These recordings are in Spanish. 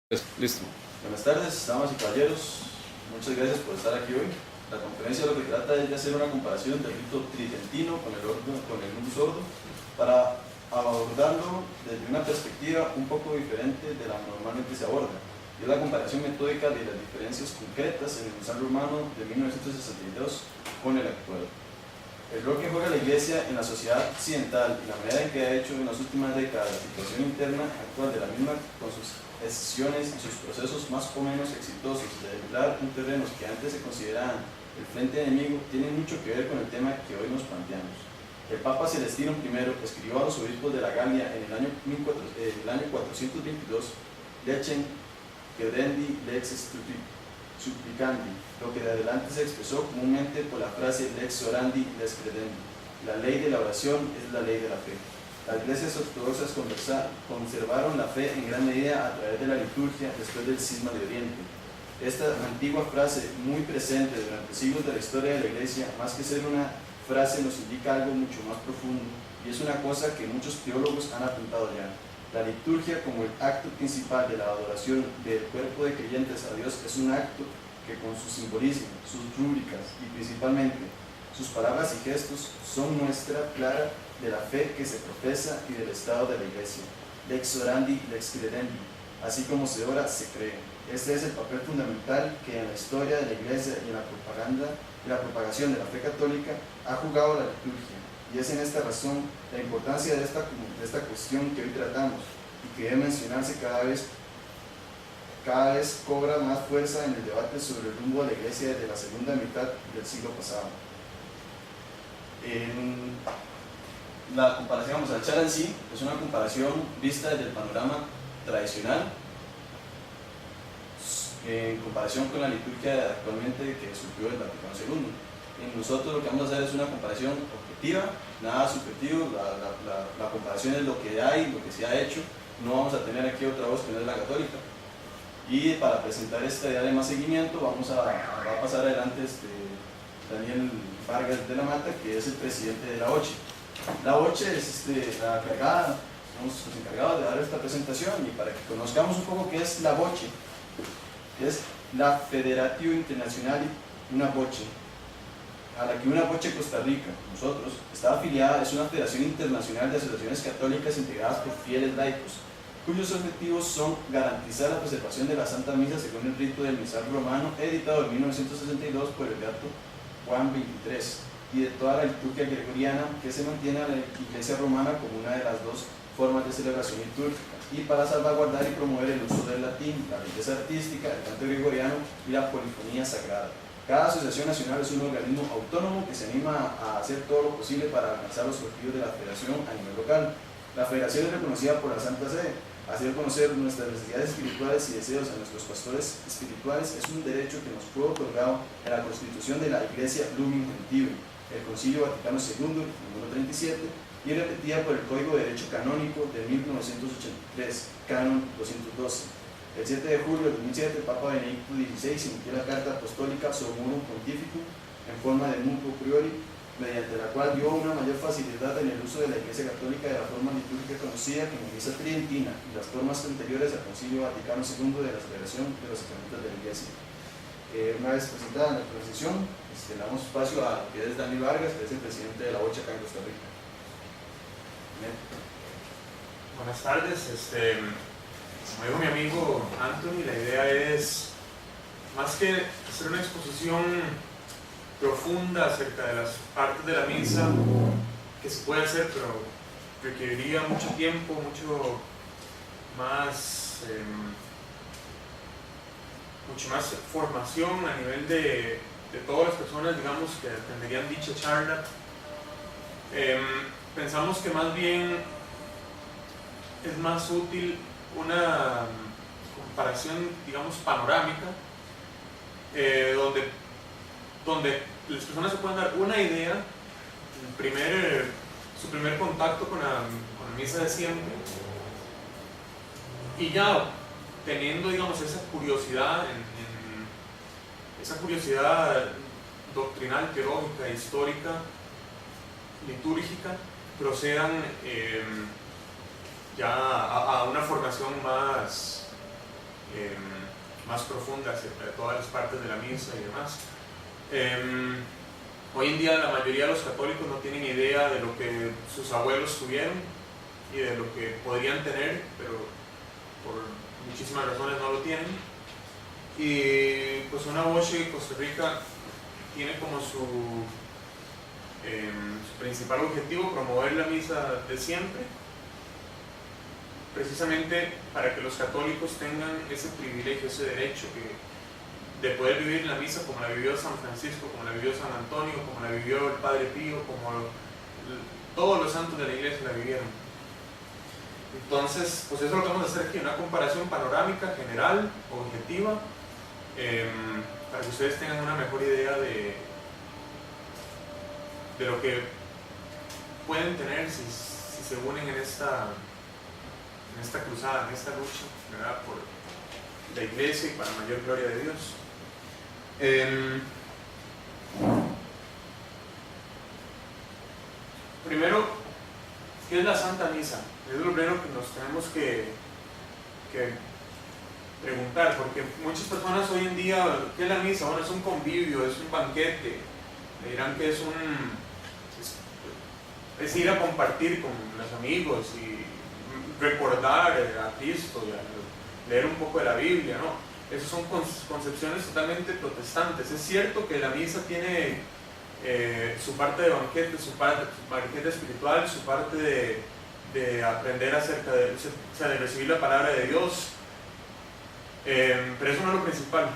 Listo. Buenas tardes, damas y caballeros. Muchas gracias por estar aquí hoy. La conferencia lo que trata es de hacer una comparación del rito tridentino con el mundo sordo para abordarlo desde una perspectiva un poco diferente de la normalmente se aborda. Y es la comparación metódica de las diferencias concretas en el misa romano de 1962 con el actual. El rol que juega la Iglesia en la sociedad occidental y la manera en que ha hecho en las últimas décadas la situación interna actual de la misma con sus excepciones y sus procesos más o menos exitosos de regular en terrenos que antes se consideraban el frente enemigo tienen mucho que ver con el tema que hoy nos planteamos. El Papa Celestino I escribió a los obispos de la Galia en el año 422 Lecem credendi lex supplicandi, lo que de adelante se expresó comúnmente por la frase lex orandi lex credendi. La ley de la oración es la ley de la fe. Las iglesias ortodoxas conservaron la fe en gran medida a través de la liturgia después del cisma de Oriente. Esta antigua frase, muy presente durante siglos de la historia de la iglesia, más que ser una frase nos indica algo mucho más profundo, y es una cosa que muchos teólogos han apuntado ya. La liturgia como el acto principal de la adoración del cuerpo de creyentes a Dios es un acto que con su simbolismo, sus rúbricas y principalmente sus palabras y gestos son muestra clara de la fe que se profesa y del estado de la iglesia. Lex orandi, lex credendi. Así como se ora, se cree. Este es el papel fundamental que en la historia de la iglesia y en la propagación de la fe católica ha jugado la liturgia. Y es en esta razón la importancia de esta cuestión que hoy tratamos y que debe mencionarse cada vez cobra más fuerza en el debate sobre el rumbo de la iglesia desde la segunda mitad del siglo pasado. La comparación, vamos a echar en sí, es una comparación vista desde el panorama tradicional en comparación con la liturgia actualmente que surgió del Vaticano II. Nosotros lo que vamos a hacer es una comparación objetiva, nada subjetivo, la comparación es lo que hay, lo que se ha hecho, no vamos a tener aquí otra voz que no es la católica. Y para presentar esta idea de más seguimiento va a pasar adelante Daniel Vargas de la Mata, que es el presidente de la OCHE. La OCHE es la encargada, somos los encargados de dar esta presentación, y para que conozcamos un poco qué es la OCHE, que es la Federatio Internazionale una Voce, a la que una Voce Costa Rica, nosotros, está afiliada, es una federación internacional de asociaciones católicas integradas por fieles laicos, cuyos objetivos son garantizar la preservación de la Santa Misa según el rito del misal romano, editado en 1962 por el Beato Juan XXIII, y de toda la liturgia gregoriana que se mantiene a la Iglesia romana como una de las dos formas de celebración litúrgica, y para salvaguardar y promover el uso del latín, la belleza artística, el canto gregoriano y la polifonía sagrada. Cada asociación nacional es un organismo autónomo que se anima a hacer todo lo posible para alcanzar los objetivos de la federación a nivel local. La federación es reconocida por la Santa Sede. Hacer conocer nuestras necesidades espirituales y deseos a nuestros pastores espirituales es un derecho que nos fue otorgado en la Constitución de la Iglesia Lumen Gentium, el Concilio Vaticano II, número 37, y repetida por el Código de Derecho Canónico de 1983, Canon 212. El 7 de julio de 2007, el Papa Benedicto XVI emitió la Carta Apostólica Summorum Pontificum en forma de mutuo priori, mediante la cual dio una mayor facilidad en el uso de la Iglesia Católica de la forma litúrgica conocida como Misa Tridentina y las formas anteriores al Concilio Vaticano II de la celebración de los sacramentos de la Iglesia. Una vez presentada la transición, le damos espacio a que es Daniel Vargas, que es el presidente de la OCHE acá en Costa Rica. Buenas tardes, como dijo mi amigo Anthony, la idea es, más que hacer una exposición profunda acerca de las partes de la misa, que se puede hacer, pero requeriría mucho tiempo, mucho más formación a nivel de todas las personas, digamos, que atenderían dicha charla. Pensamos que más bien es más útil una comparación, digamos, panorámica, donde las personas se pueden dar una idea, su primer contacto con la misa de siempre, y ya teniendo, digamos, esa curiosidad doctrinal, teológica, histórica, litúrgica, procedan ya a una formación más más profunda acerca de todas las partes de la misa y demás. Hoy en día la mayoría de los católicos no tienen idea de lo que sus abuelos tuvieron y de lo que podrían tener, pero por muchísimas razones no lo tienen. Y pues una Boche Costa Rica tiene como su principal objetivo promover la misa de siempre, precisamente para que los católicos tengan ese privilegio, ese derecho de poder vivir la misa como la vivió San Francisco, como la vivió San Antonio, como la vivió el Padre Pío, como todos los santos de la iglesia la vivieron. Entonces, pues eso es lo que vamos a hacer aquí, una comparación panorámica, general, objetiva, para que ustedes tengan una mejor idea de lo que pueden tener si se unen en esta cruzada, en esta lucha, ¿verdad?, por la iglesia y para la mayor gloria de Dios. Primero, ¿qué es la Santa Misa? Es lo primero que nos tenemos que preguntar, porque muchas personas hoy en día, ¿qué es la misa? Bueno, es un convivio, es un banquete. Me dirán que es ir a compartir con los amigos y recordar a Cristo y a leer un poco de la Biblia, ¿no? Esas son concepciones totalmente protestantes. Es cierto que la misa tiene su parte de banquete, su banquete espiritual, su parte de aprender acerca de recibir la palabra de Dios, pero eso no es lo principal.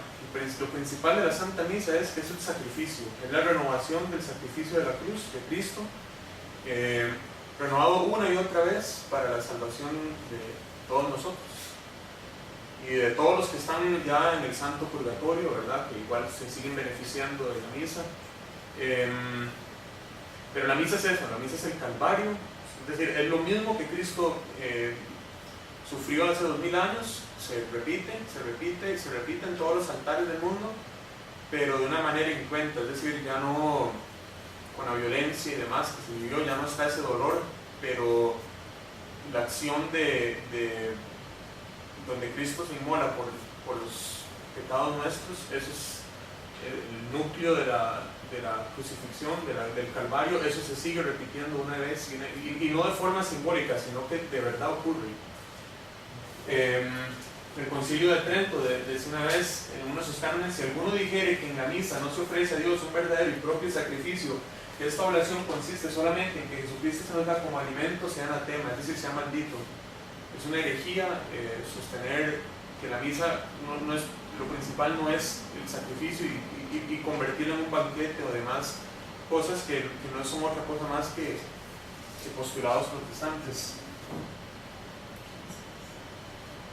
Lo principal de la Santa Misa es que es el sacrificio, es la renovación del sacrificio de la cruz de Cristo, renovado una y otra vez para la salvación de todos nosotros y de todos los que están ya en el santo purgatorio, ¿verdad?, que igual se siguen beneficiando de la misa. Pero la misa es eso, la misa es el Calvario, es decir, es lo mismo que Cristo sufrió hace 2000 años, se repite en todos los altares del mundo, pero de una manera incruenta, es decir, ya no con la violencia y demás que se vivió, ya no está ese dolor, pero la acción de donde Cristo se inmola por los pecados nuestros, eso es el núcleo de la crucifixión, del Calvario. Eso se sigue repitiendo una vez y no de forma simbólica, sino que de verdad ocurre. El Concilio de Trento decía una vez en uno de sus cánones: si alguno dijere que en la misa no se ofrece a Dios un verdadero y propio sacrificio, que esta oblación consiste solamente en que Jesucristo se nos da como alimento, sea anatema, es decir, sea maldito. Es una herejía sostener que la misa no es, lo principal no es el sacrificio y convertirlo en un banquete o demás cosas que no son otra cosa más que postulados protestantes.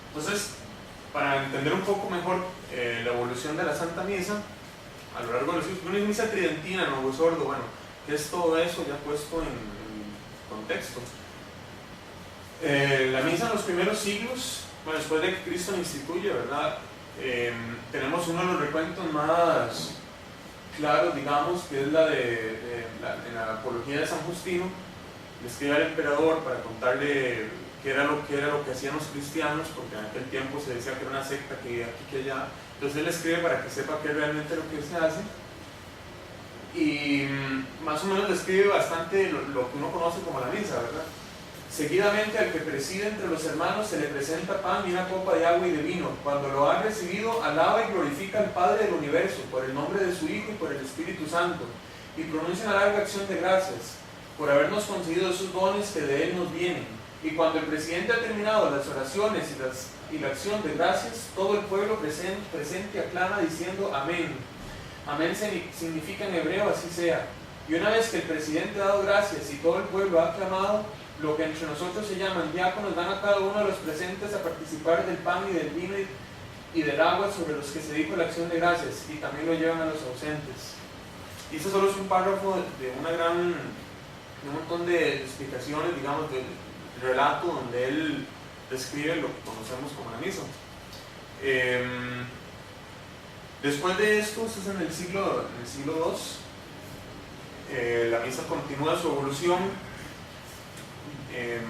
Entonces, para entender un poco mejor la evolución de la Santa Misa a lo largo de los siglos, una misa tridentina, Nuevo Sordo, bueno, ¿qué es todo eso ya puesto en contexto? La misa en los primeros siglos, bueno, después de que Cristo la instituye, ¿verdad? Tenemos uno de los recuentos más claros, digamos, que es la de la Apología de San Justino. Le escribe al emperador para contarle qué era lo que hacían los cristianos, porque en aquel tiempo se decía que era una secta que aquí que allá. Entonces él escribe para que sepa qué es realmente lo que se hace, y más o menos describe bastante lo que uno conoce como la misa, ¿verdad? Seguidamente al que preside entre los hermanos se le presenta pan y una copa de agua y de vino. Cuando lo ha recibido, alaba y glorifica al Padre del universo por el nombre de su Hijo y por el Espíritu Santo, y pronuncia una larga acción de gracias por habernos concedido esos dones que de Él nos vienen. Y cuando el presidente ha terminado las oraciones y la acción de gracias, todo el pueblo presente aclama diciendo amén. Amén significa en hebreo así sea. Y una vez que el presidente ha dado gracias y todo el pueblo ha aclamado, lo que entre nosotros se llaman diáconos dan a cada uno de los presentes a participar del pan y del vino y del agua sobre los que se dijo la acción de gracias, y también lo llevan a los ausentes. Y eso solo es un párrafo de un montón de explicaciones, digamos, del relato donde él describe lo que conocemos como la misa. Después de esto, es en el siglo II, la misa continúa su evolución.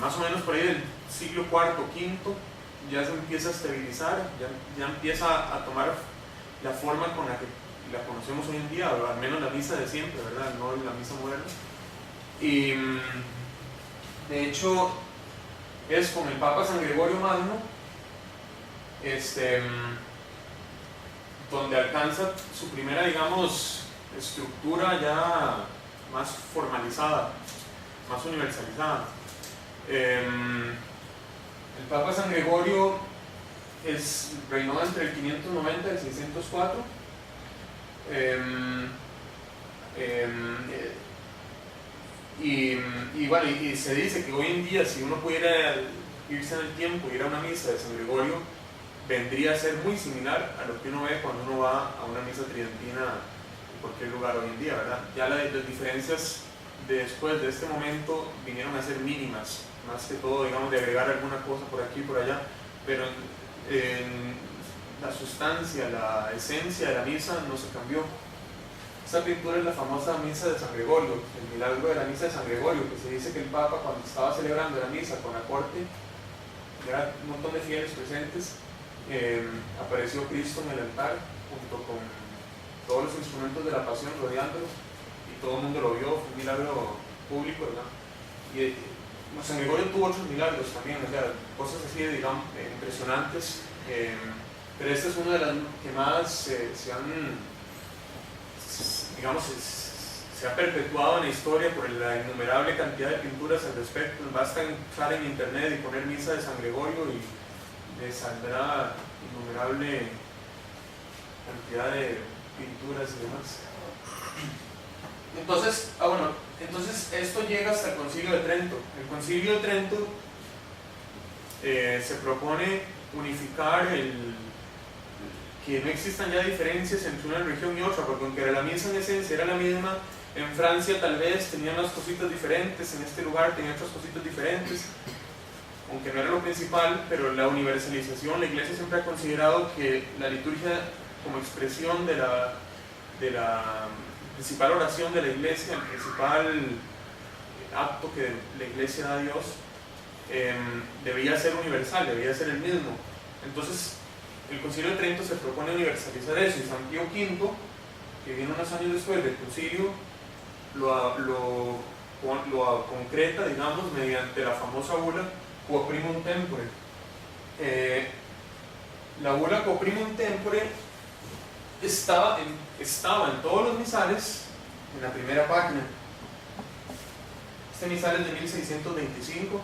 Más o menos por ahí del siglo IV o V, ya se empieza a estabilizar, ya empieza a tomar la forma con la que la conocemos hoy en día, o al menos la misa de siempre, ¿verdad? No la misa moderna. Y de hecho es con el Papa San Gregorio Magno donde alcanza su primera, digamos, estructura ya más formalizada, más universalizada. El Papa San Gregorio reinó entre el 590 y el 604. Y bueno, y se dice que hoy en día, si uno pudiera irse en el tiempo y ir a una misa de San Gregorio, vendría a ser muy similar a lo que uno ve cuando uno va a una misa tridentina en cualquier lugar hoy en día, ¿verdad? Ya las diferencias después de este momento vinieron a ser mínimas, más que todo, digamos, de agregar alguna cosa por aquí y por allá, pero la sustancia, la esencia de la misa no se cambió. Esta pintura es la famosa misa de San Gregorio, el milagro de la misa de San Gregorio, que se dice que el Papa, cuando estaba celebrando la misa con la corte, era un montón de fieles presentes, apareció Cristo en el altar junto con todos los instrumentos de la pasión rodeándolo, y todo el mundo lo vio. Fue un milagro público, ¿verdad? Y San Gregorio tuvo otros milagros también, o sea, cosas así, digamos, impresionantes, pero esta es una de las que más se ha perpetuado en la historia por la innumerable cantidad de pinturas al respecto. Basta entrar en internet y poner misa de San Gregorio y le saldrá innumerable cantidad de pinturas y demás. Entonces esto llega hasta el Concilio de Trento. El Concilio de Trento se propone unificar que no existan ya diferencias entre una religión y otra, porque aunque la misa en esencia era la misma, en Francia tal vez tenían unas cositas diferentes, en este lugar tenían otras cositas diferentes, aunque no era lo principal, pero la universalización, la Iglesia siempre ha considerado que la liturgia como expresión de la principal oración de la Iglesia, el principal acto que la Iglesia da a Dios, debía ser universal, debía ser el mismo. Entonces el Concilio de Trento se propone universalizar eso, y San Pío V, que viene unos años después del concilio, lo concreta, digamos, mediante la famosa bula Quo Primum Tempore. La bula Quo Primum Tempore estaba en todos los misales en la primera página. Este misal es de 1625,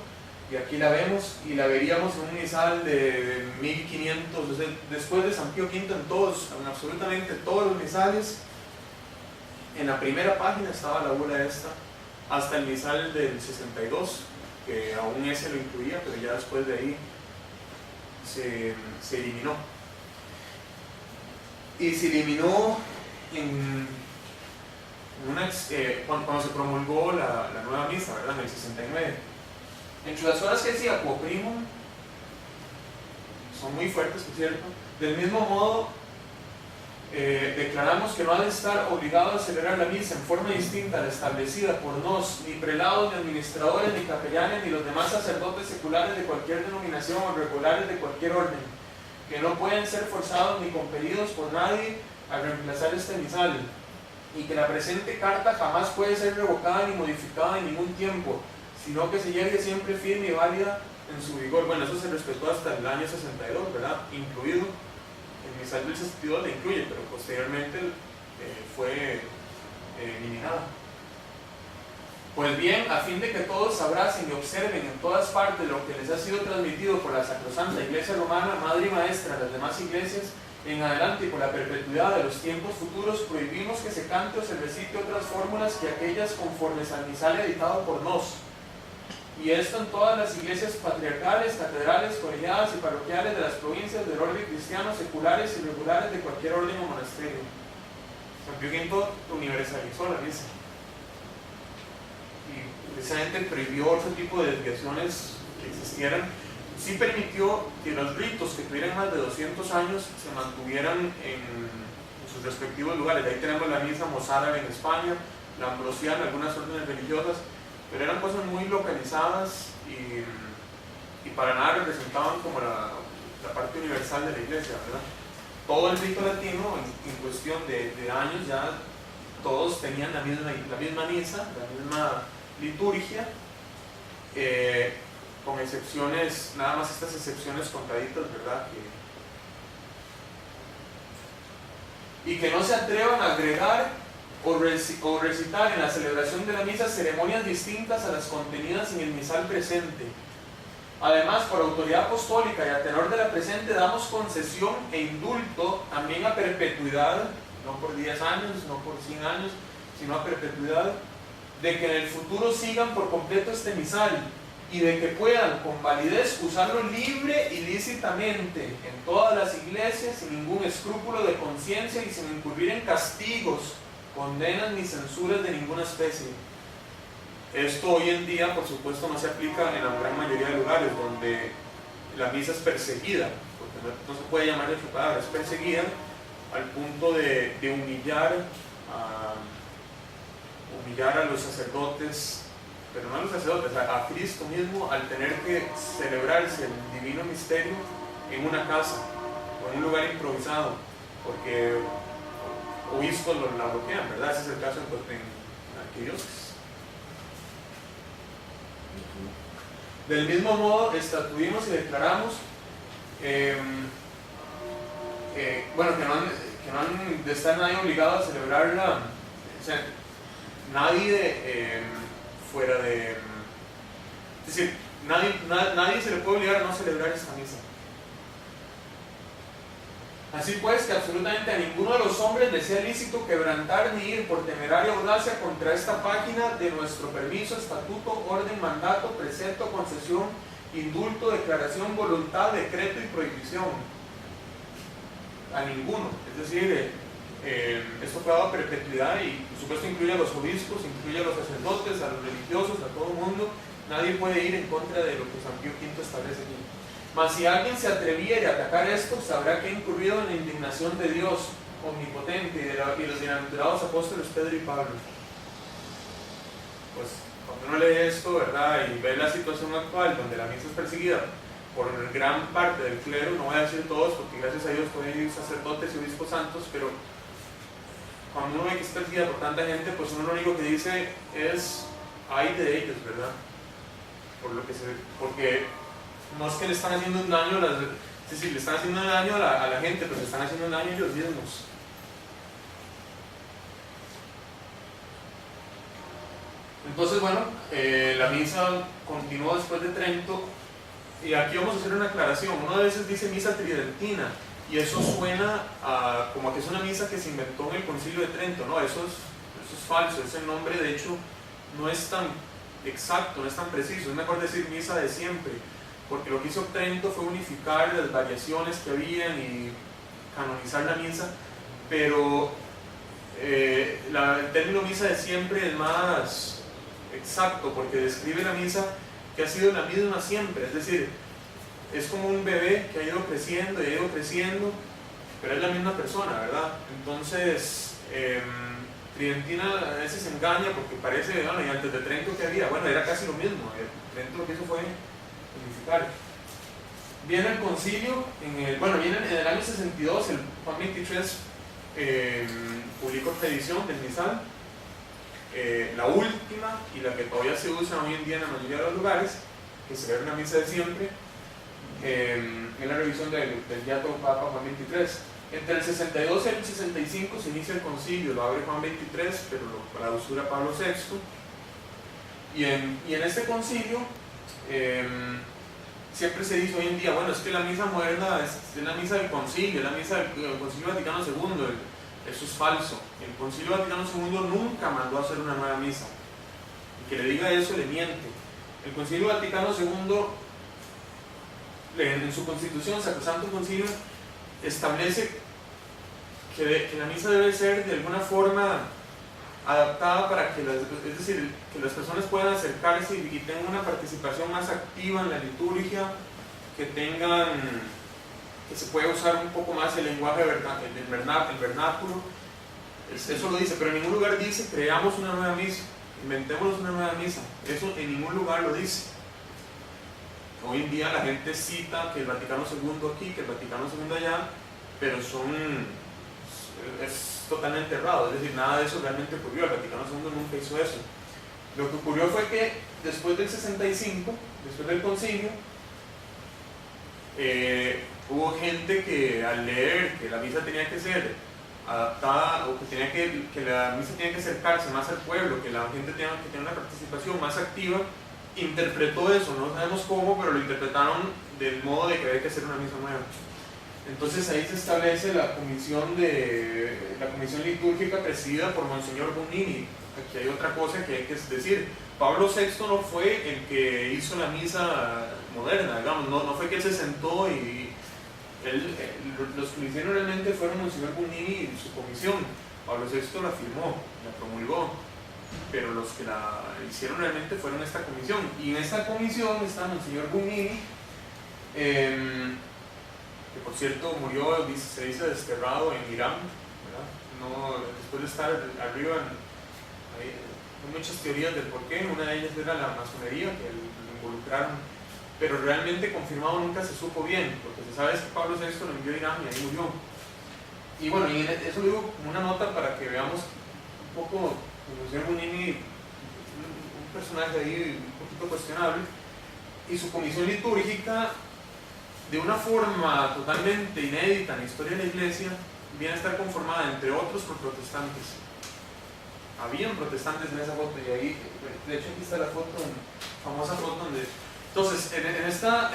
y aquí la vemos, y la veríamos en un misal de 1500, o sea, después de San Pío V, en absolutamente todos los misales, en la primera página estaba la bula esta, hasta el misal del 62, que aún ese lo incluía, pero ya después de ahí se eliminó. Y se eliminó cuando se promulgó la nueva misa, ¿verdad? En el 69. Entre las cosas que decía Quo Primum, son muy fuertes, por cierto. Del mismo modo, declaramos que no ha de estar obligado a celebrar la misa en forma distinta a la establecida por nos, ni prelados, ni administradores, ni capellanes, ni los demás sacerdotes seculares de cualquier denominación o regulares de cualquier orden, que no pueden ser forzados ni compelidos por nadie a reemplazar este misal, y que la presente carta jamás puede ser revocada ni modificada en ningún tiempo, sino que se llegue siempre firme y válida en su vigor. Bueno, eso se respetó hasta el año 62, ¿verdad? Incluido, el misal del 62 le incluye, pero posteriormente fue eliminada. Pues bien, a fin de que todos abracen y observen en todas partes lo que les ha sido transmitido por la Sacrosanta Iglesia Romana, madre y maestra de las demás iglesias, en adelante y por la perpetuidad de los tiempos futuros, prohibimos que se cante o se recite otras fórmulas que aquellas conformes al misal editado por nos. Y esto en todas las iglesias patriarcales, catedrales, colegiadas y parroquiales de las provincias del orden cristiano, seculares y regulares de cualquier orden o monasterio. San Pío V universalizó la misa. Y precisamente prohibió otro tipo de desviaciones que existieran. Sí permitió que los ritos que tuvieran más de 200 años se mantuvieran en sus respectivos lugares. Ahí tenemos la misa mozárabe en España, la ambrosiana, algunas órdenes religiosas, pero eran cosas muy localizadas y para nada representaban como la parte universal de la iglesia, ¿verdad? Todo el rito latino, en cuestión de años, ya todos tenían la misma misa, la misma liturgia, con excepciones, nada más estas excepciones contaditas, ¿verdad? Y que no se atrevan a agregar o recitar en la celebración de la misa ceremonias distintas a las contenidas en el misal presente. Además, por autoridad apostólica y a tenor de la presente, damos concesión e indulto también a perpetuidad, no por 10 años, no por 100 años, sino a perpetuidad, de que en el futuro sigan por completo este misal y de que puedan con validez usarlo libre y lícitamente en todas las iglesias sin ningún escrúpulo de conciencia y sin incurrir en castigos, condenas ni censuras de ninguna especie. Esto hoy en día, por supuesto, no se aplica en la gran mayoría de lugares donde la misa es perseguida, porque no se puede llamar de otra palabra, es perseguida al punto de humillar a los sacerdotes, pero no a los sacerdotes, a Cristo mismo, al tener que celebrarse el divino misterio en una casa o en un lugar improvisado, porque obispos la bloquean, ¿verdad? Ese es el caso en arquidiócesis. Del mismo modo, estatuimos y declaramos bueno, que no han de estar nadie obligado a celebrarla, o sea, nadie fuera de, es decir, nadie se le puede obligar a no celebrar esta misa. Así pues, que absolutamente a ninguno de los hombres le sea lícito quebrantar ni ir por temeraria audacia contra esta página de nuestro permiso, estatuto, orden, mandato, precepto, concesión, indulto, declaración, voluntad, decreto y prohibición. A ninguno. Es decir, esto fue dado a perpetuidad y por supuesto incluye a los obispos, incluye a los sacerdotes, a los religiosos, a todo el mundo. Nadie puede ir en contra de lo que San Pío V establece aquí. Mas si alguien se atreviera a atacar esto, sabrá que ha incurrido en la indignación de Dios omnipotente y de los bienaventurados apóstoles Pedro y Pablo. Pues cuando uno lee esto, ¿verdad? Y ve la situación actual donde la misa es perseguida por gran parte del clero, no voy a decir todos porque gracias a Dios todavía hay sacerdotes y obispos santos, pero cuando uno ve que es perseguida por tanta gente, pues uno lo único que dice es ay de ellos, ¿verdad? Porque no es que le están haciendo un daño es decir, le están haciendo un daño a la gente, pero le están haciendo un daño a ellos mismos. Entonces, bueno, la misa continuó después de Trento, y aquí vamos a hacer una aclaración. Uno a veces dice misa tridentina, y eso suena como que es una misa que se inventó en el Concilio de Trento. No, eso es falso. Ese nombre, de hecho, no es tan exacto, no es tan preciso. Es mejor decir misa de siempre, porque lo que hizo Trento fue unificar las variaciones que habían y canonizar la misa, pero el término misa de siempre es más exacto, porque describe la misa que ha sido la misma siempre. Es decir, es como un bebé que ha ido creciendo y ha ido creciendo, pero es la misma persona, ¿verdad? Entonces, tridentina a veces se engaña porque parece, bueno, y antes de Trento que había, bueno, era casi lo mismo. Trento lo que hizo fue unificar. Viene el concilio, viene en el año 62, el Juan 23 publicó esta edición del misal, la última y la que todavía se usa hoy en día en la mayoría de los lugares, que se ve una misa de siempre, en la revisión del Beato Papa Juan 23. Entre el 62 y el 65 se inicia el concilio, lo abre Juan 23, pero lo clausura Pablo VI. Y en este concilio siempre se dice hoy en día, bueno, es que la misa moderna es la misa del concilio, es la misa del Concilio Vaticano II. Eso es falso. El Concilio Vaticano II nunca mandó a hacer una nueva misa. Y que le diga eso le miente. El Concilio Vaticano II, en su constitución, Sacrosanto Concilio, establece que la misa debe ser de alguna forma adaptada para que es decir, que las personas puedan acercarse y tengan una participación más activa en la liturgia, que se pueda usar un poco más el lenguaje el vernáculo. Eso lo dice, pero en ningún lugar dice creamos una nueva misa, inventémonos una nueva misa. Eso en ningún lugar lo dice. Hoy en día la gente cita que el Vaticano II aquí, que el Vaticano II allá, pero es totalmente errado, es decir, nada de eso realmente ocurrió, el Vaticano II nunca hizo eso. Lo que ocurrió fue que después del 65, después del concilio, hubo gente que al leer que la misa tenía que ser adaptada, o que la misa tenía que acercarse más al pueblo, que la gente tenía que tener una participación más activa, interpretó eso, no sabemos cómo, pero lo interpretaron del modo de que había que hacer una misa nueva. Entonces ahí se establece la comisión litúrgica presidida por Monseñor Bonini. Aquí hay otra cosa que hay que decir. Pablo VI no fue el que hizo la misa moderna, digamos, no fue que él se sentó y los que lo hicieron realmente fueron Monseñor Bonini y su comisión. Pablo VI la firmó, la promulgó, pero los que la hicieron realmente fueron esta comisión. Y en esta comisión está Monseñor Bonini, que por cierto murió, se dice, desterrado en Irán, ¿verdad? No, después de estar arriba, hay muchas teorías del por qué. Una de ellas era la masonería, que lo involucraron, pero realmente confirmado nunca se supo bien. Lo que se sabe es que Pablo VI lo envió a Irán y ahí murió. Y bueno, y eso lo digo como una nota para que veamos un poco el señor Bonini, un personaje ahí un poquito cuestionable, y su comisión litúrgica, de una forma totalmente inédita en la historia de la Iglesia, viene a estar conformada, entre otros, por protestantes. Habían protestantes en esa foto, y ahí, de hecho aquí está la foto, famosa foto donde... Entonces, en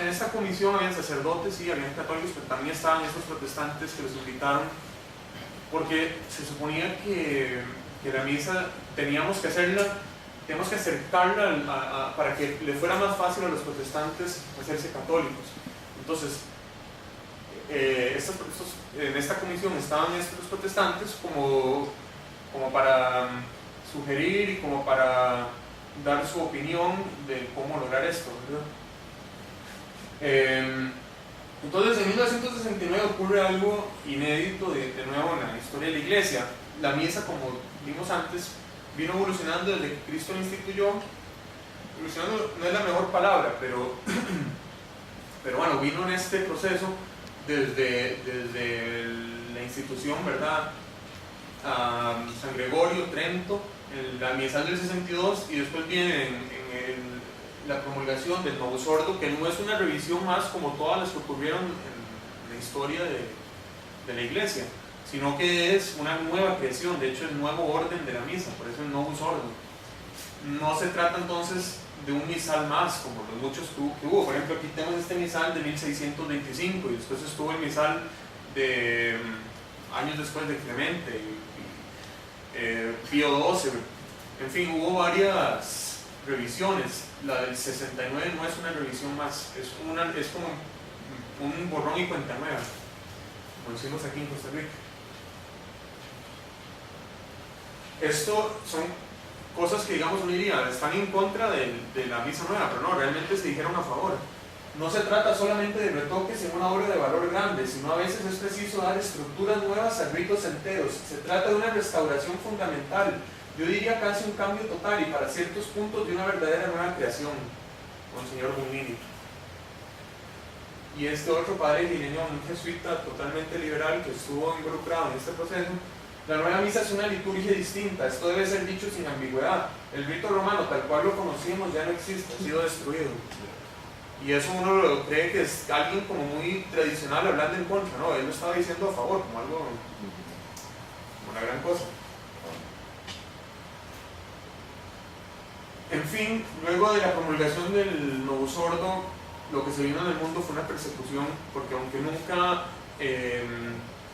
esta comisión habían sacerdotes, sí, habían católicos, pero también estaban estos protestantes que los invitaron, porque se suponía que la misa teníamos que acercarla para que le fuera más fácil a los protestantes hacerse católicos. Entonces, en esta comisión estaban estos protestantes como para sugerir y como para dar su opinión de cómo lograr esto, ¿verdad? Entonces, en 1969 ocurre algo inédito de nuevo en la historia de la Iglesia. La misa, como vimos antes, vino evolucionando desde que Cristo la instituyó. Evolucionando no es la mejor palabra, pero bueno, vino en este proceso desde la institución, ¿verdad? San Gregorio, Trento, la misal del 62, y después viene en la promulgación del Novus Ordo, que no es una revisión más como todas las que ocurrieron en la historia de la Iglesia, sino que es una nueva creación, de hecho el nuevo orden de la misa, por eso el Novus Ordo. No se trata entonces de un misal más, como los muchos que hubo. Por ejemplo, aquí tenemos este misal de 1625, y después estuvo el misal de años después de Clemente, Pío XII. En fin, hubo varias revisiones. La del 69 no es una revisión más, es como un borrón y cuenta nueva, como decimos aquí en Costa Rica. Esto son cosas que, digamos, uno diría, están en contra de la misa nueva, pero no, realmente se dijeron a favor. No se trata solamente de retoques en una obra de valor grande, sino a veces es preciso dar estructuras nuevas a ritos enteros. Se trata de una restauración fundamental, yo diría casi un cambio total, y para ciertos puntos de una verdadera nueva creación, Monseñor Bonini. Y este otro padre lineño, un jesuita totalmente liberal que estuvo involucrado en este proceso. La nueva misa es una liturgia distinta, esto debe ser dicho sin ambigüedad. El rito romano, tal cual lo conocíamos, ya no existe, ha sido destruido. Y eso uno lo cree que es alguien como muy tradicional hablando en contra, ¿no? Él lo estaba diciendo a favor, como algo, como una gran cosa. En fin, luego de la promulgación del Novus Ordo, lo que se vino en el mundo fue una persecución, porque aunque nunca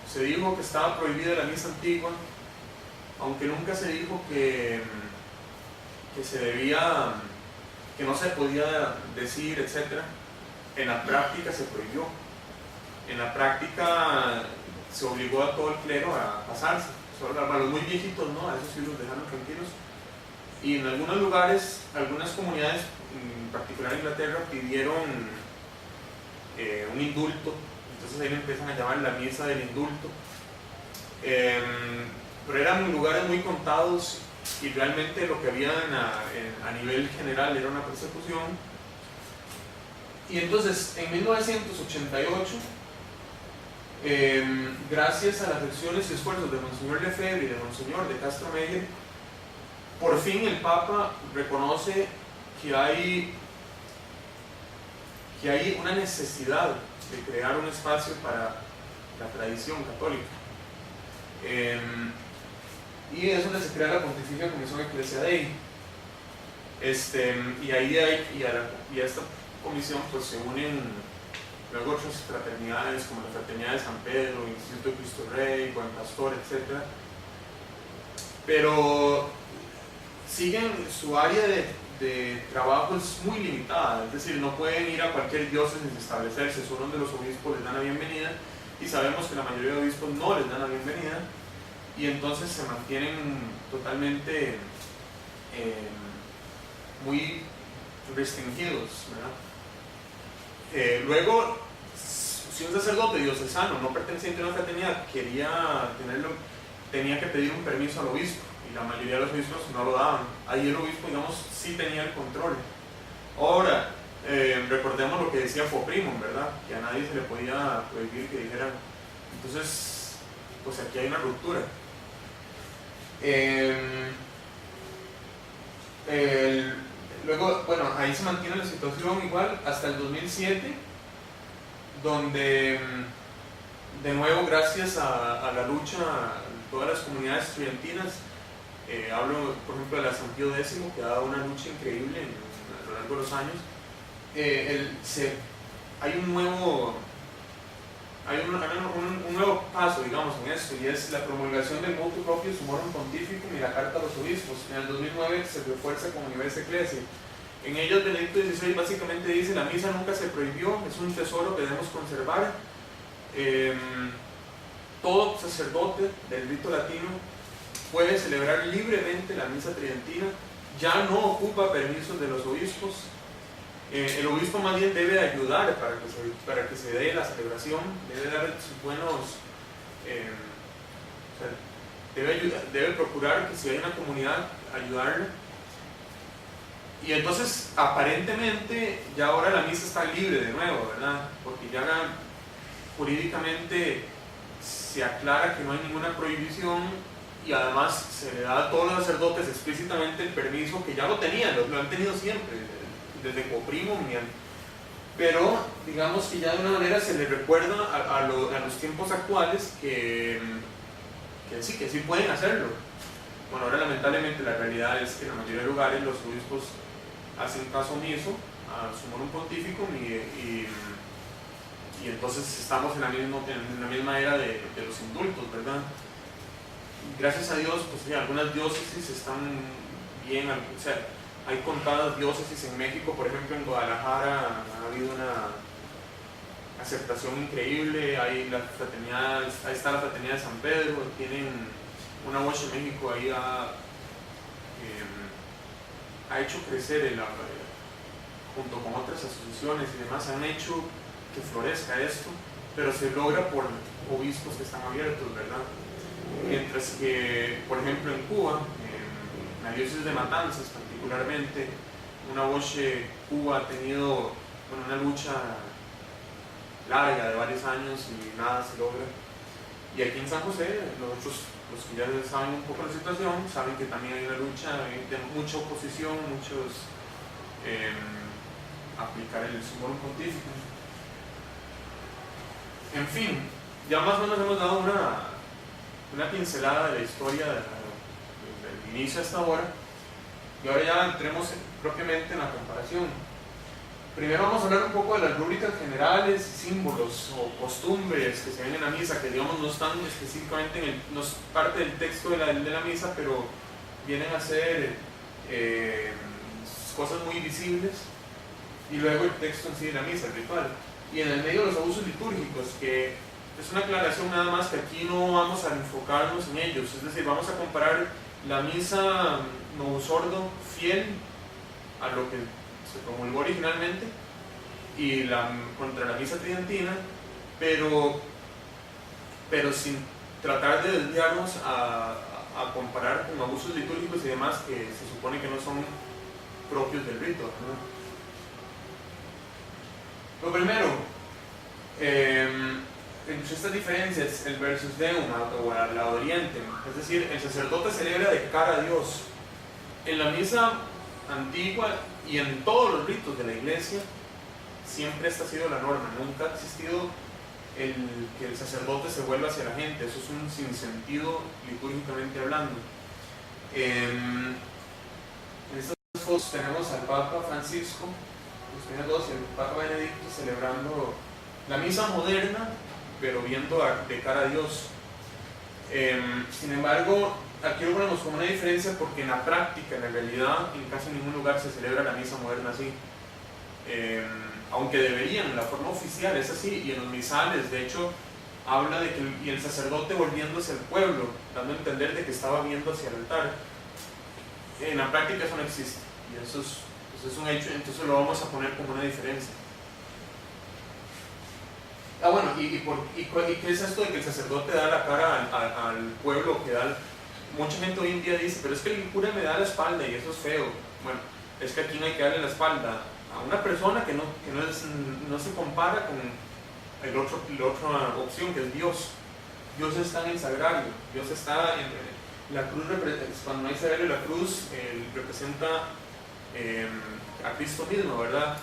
se dijo que estaba prohibida la misa antigua, aunque nunca se dijo que se debía, que no se podía decir, etc., en la práctica se prohibió. En la práctica se obligó a todo el clero a casarse, solo a los muy viejitos no, a esos sí los dejaron tranquilos. Y en algunos lugares, algunas comunidades, en particular en Inglaterra, pidieron un indulto. Entonces ahí le empiezan a llamar la misa del indulto. Pero eran lugares muy contados, y realmente lo que había a nivel general era una persecución. Y entonces, en 1988, gracias a las acciones y esfuerzos de Monseñor Lefebvre y de Monseñor de Castro Meyer, por fin el Papa reconoce que hay una necesidad de crear un espacio para la tradición católica. Y es donde se crea la Pontificia Comisión Ecclesia Dei. Y a esta comisión pues se unen luego otras fraternidades como la Fraternidad de San Pedro, el Instituto de Cristo Rey, Buen Pastor, etc. Pero siguen, su área de trabajo es muy limitada, es decir, no pueden ir a cualquier diócesis y establecerse, solo donde los obispos les dan la bienvenida, y sabemos que la mayoría de obispos no les dan la bienvenida, y entonces se mantienen totalmente muy restringidos, ¿verdad? Luego, si un sacerdote diocesano no perteneciente a una fraternidad quería tenerlo, tenía que pedir un permiso al obispo, y la mayoría de los obispos no lo daban. Ahí el obispo, digamos, sí tenía el control. Ahora, recordemos lo que decía Foprimum, ¿verdad? Que a nadie se le podía prohibir que dijeran. Entonces, pues aquí hay una ruptura. Luego, bueno, ahí se mantiene la situación igual hasta el 2007, donde de nuevo, gracias a la lucha de todas las comunidades estudiantinas, hablo por ejemplo de la San Pío X, que ha dado una lucha increíble a lo largo de los años, hay un nuevo paso, digamos, en esto, y es la promulgación del Motu Proprio Summorum Pontificum y la Carta a los Obispos. En el 2009 se refuerza como Universi Ecclesiae. En ellos Benedicto XVI básicamente dice: la misa nunca se prohibió, es un tesoro que debemos conservar. Todo sacerdote del rito latino puede celebrar libremente la misa tridentina, ya no ocupa permisos de los obispos. El obispo más bien debe ayudar para que se dé la celebración, debe dar sus buenos, debe procurar que si hay una comunidad, ayudarla. Y entonces, aparentemente, ya ahora la misa está libre de nuevo, ¿verdad? Porque ya jurídicamente se aclara que no hay ninguna prohibición, y además se le da a todos los sacerdotes explícitamente el permiso, que ya lo tenían, lo han tenido siempre, desde Coprimum, pero digamos que ya de una manera se le recuerda a los tiempos actuales que sí pueden hacerlo. Bueno, ahora lamentablemente la realidad es que en la mayoría de lugares los obispos hacen caso omiso al Summorum Pontificum, y entonces estamos en la misma era de los indultos, ¿verdad? Gracias a Dios, pues sí, algunas diócesis están bien, o sea, hay contadas diócesis en México, por ejemplo en Guadalajara ha habido una aceptación increíble, ahí está la Fraternidad de San Pedro, tienen una voz en México, ahí ha hecho crecer junto con otras asociaciones y demás, han hecho que florezca esto, pero se logra por obispos que están abiertos, ¿verdad? Mientras que, por ejemplo, en Cuba, en la diócesis de Matanzas particularmente, una voz, Cuba ha tenido una lucha larga de varios años y nada se logra. Y aquí en San José, nosotros, los que ya saben un poco la situación, saben que también hay una lucha de mucha oposición, muchos aplicar el Summorum Pontificum. En fin, ya más o menos hemos dado una pincelada de la historia del inicio hasta ahora, y ahora ya entremos propiamente en la comparación. Primero vamos a hablar un poco de las rúbricas generales, símbolos o costumbres que se ven en la misa, que digamos no están específicamente no es parte del texto de la misa, pero vienen a ser cosas muy visibles, y luego el texto en sí de la misa, el ritual. Y en el medio los abusos litúrgicos, que es una aclaración nada más, que aquí no vamos a enfocarnos en ellos, es decir, vamos a comparar la misa Novus Ordo fiel a lo que se promulgó originalmente y contra la misa tridentina, pero sin tratar de desviarnos a comparar con abusos litúrgicos y demás que se supone que no son propios del rito, ¿no? Lo primero, entre estas diferencias, el versus deum o al oriente, es decir, el sacerdote celebra de cara a Dios. En la misa antigua y en todos los ritos de la iglesia, siempre esta ha sido la norma, nunca ha existido que el sacerdote se vuelva hacia la gente, eso es un sinsentido litúrgicamente hablando. En estas fotos tenemos al Papa Francisco, los primeros dos, y el Papa Benedicto celebrando la misa moderna, pero viendo de cara a Dios. Sin embargo, aquí lo ponemos como una diferencia porque en la práctica, en la realidad, en casi ningún lugar se celebra la misa moderna así. Aunque deberían, la forma oficial es así, y en los misales, de hecho, habla de que y el sacerdote volviendo hacia el pueblo, dando a entender de que estaba viendo hacia el altar. En la práctica eso no existe, y eso es un hecho, entonces lo vamos a poner como una diferencia. Bueno, ¿y qué es esto de que el sacerdote da la cara al pueblo? Mucha gente hoy en día dice, pero es que el cura me da la espalda y eso es feo. Bueno, es que aquí no hay que darle la espalda a una persona que no se compara con la otra opción, que es Dios. Dios está en el sagrario, Dios está en la cruz. Cuando hay sagrario, la cruz representa a Cristo mismo, ¿verdad?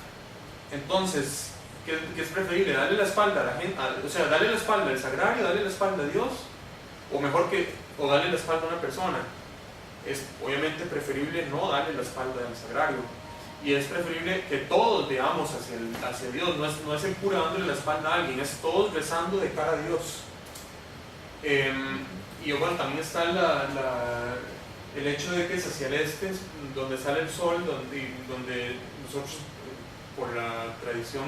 Entonces, ¿qué es preferible? ¿Darle la espalda a la gente? O sea, ¿darle la espalda al sagrario, darle la espalda a Dios? O darle la espalda a una persona. Es obviamente preferible no darle la espalda al sagrario. Y es preferible que todos veamos hacia Dios. No es el cura dándole la espalda a alguien, es todos rezando de cara a Dios. Y bueno, también está el hecho de que es hacia el este, donde sale el sol, donde nosotros, por la tradición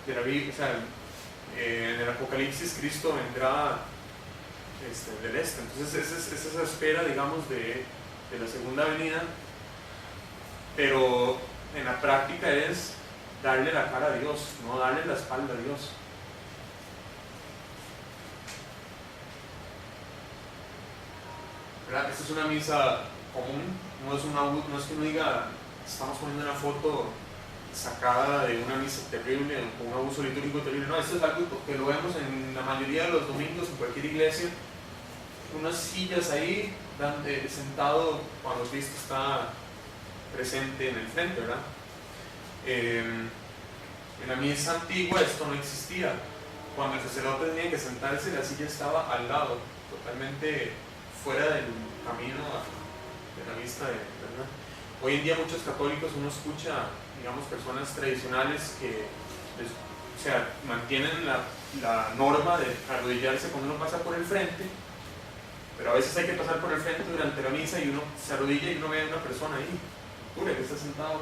de la Biblia, o sea, en el Apocalipsis, Cristo vendrá del este. Entonces es esa espera, digamos, de la segunda venida, pero en la práctica es darle la cara a Dios, no darle la espalda a Dios. ¿Verdad? Esta es una misa común, no es que uno diga, estamos poniendo una foto sacada de una misa terrible, con un abuso litúrgico terrible. No, esto es algo que lo vemos en la mayoría de los domingos en cualquier iglesia, unas sillas ahí, sentado cuando Cristo está presente en el frente, ¿verdad? En la misa antigua esto no existía. Cuando el sacerdote tenía que sentarse, la silla estaba al lado, totalmente fuera del camino de la vista, ¿verdad? Hoy en día muchos católicos, uno escucha, digamos, personas tradicionales que mantienen la norma de arrodillarse cuando uno pasa por el frente, pero a veces hay que pasar por el frente durante la misa y uno se arrodilla y uno ve a una persona ahí, pura, que está sentado.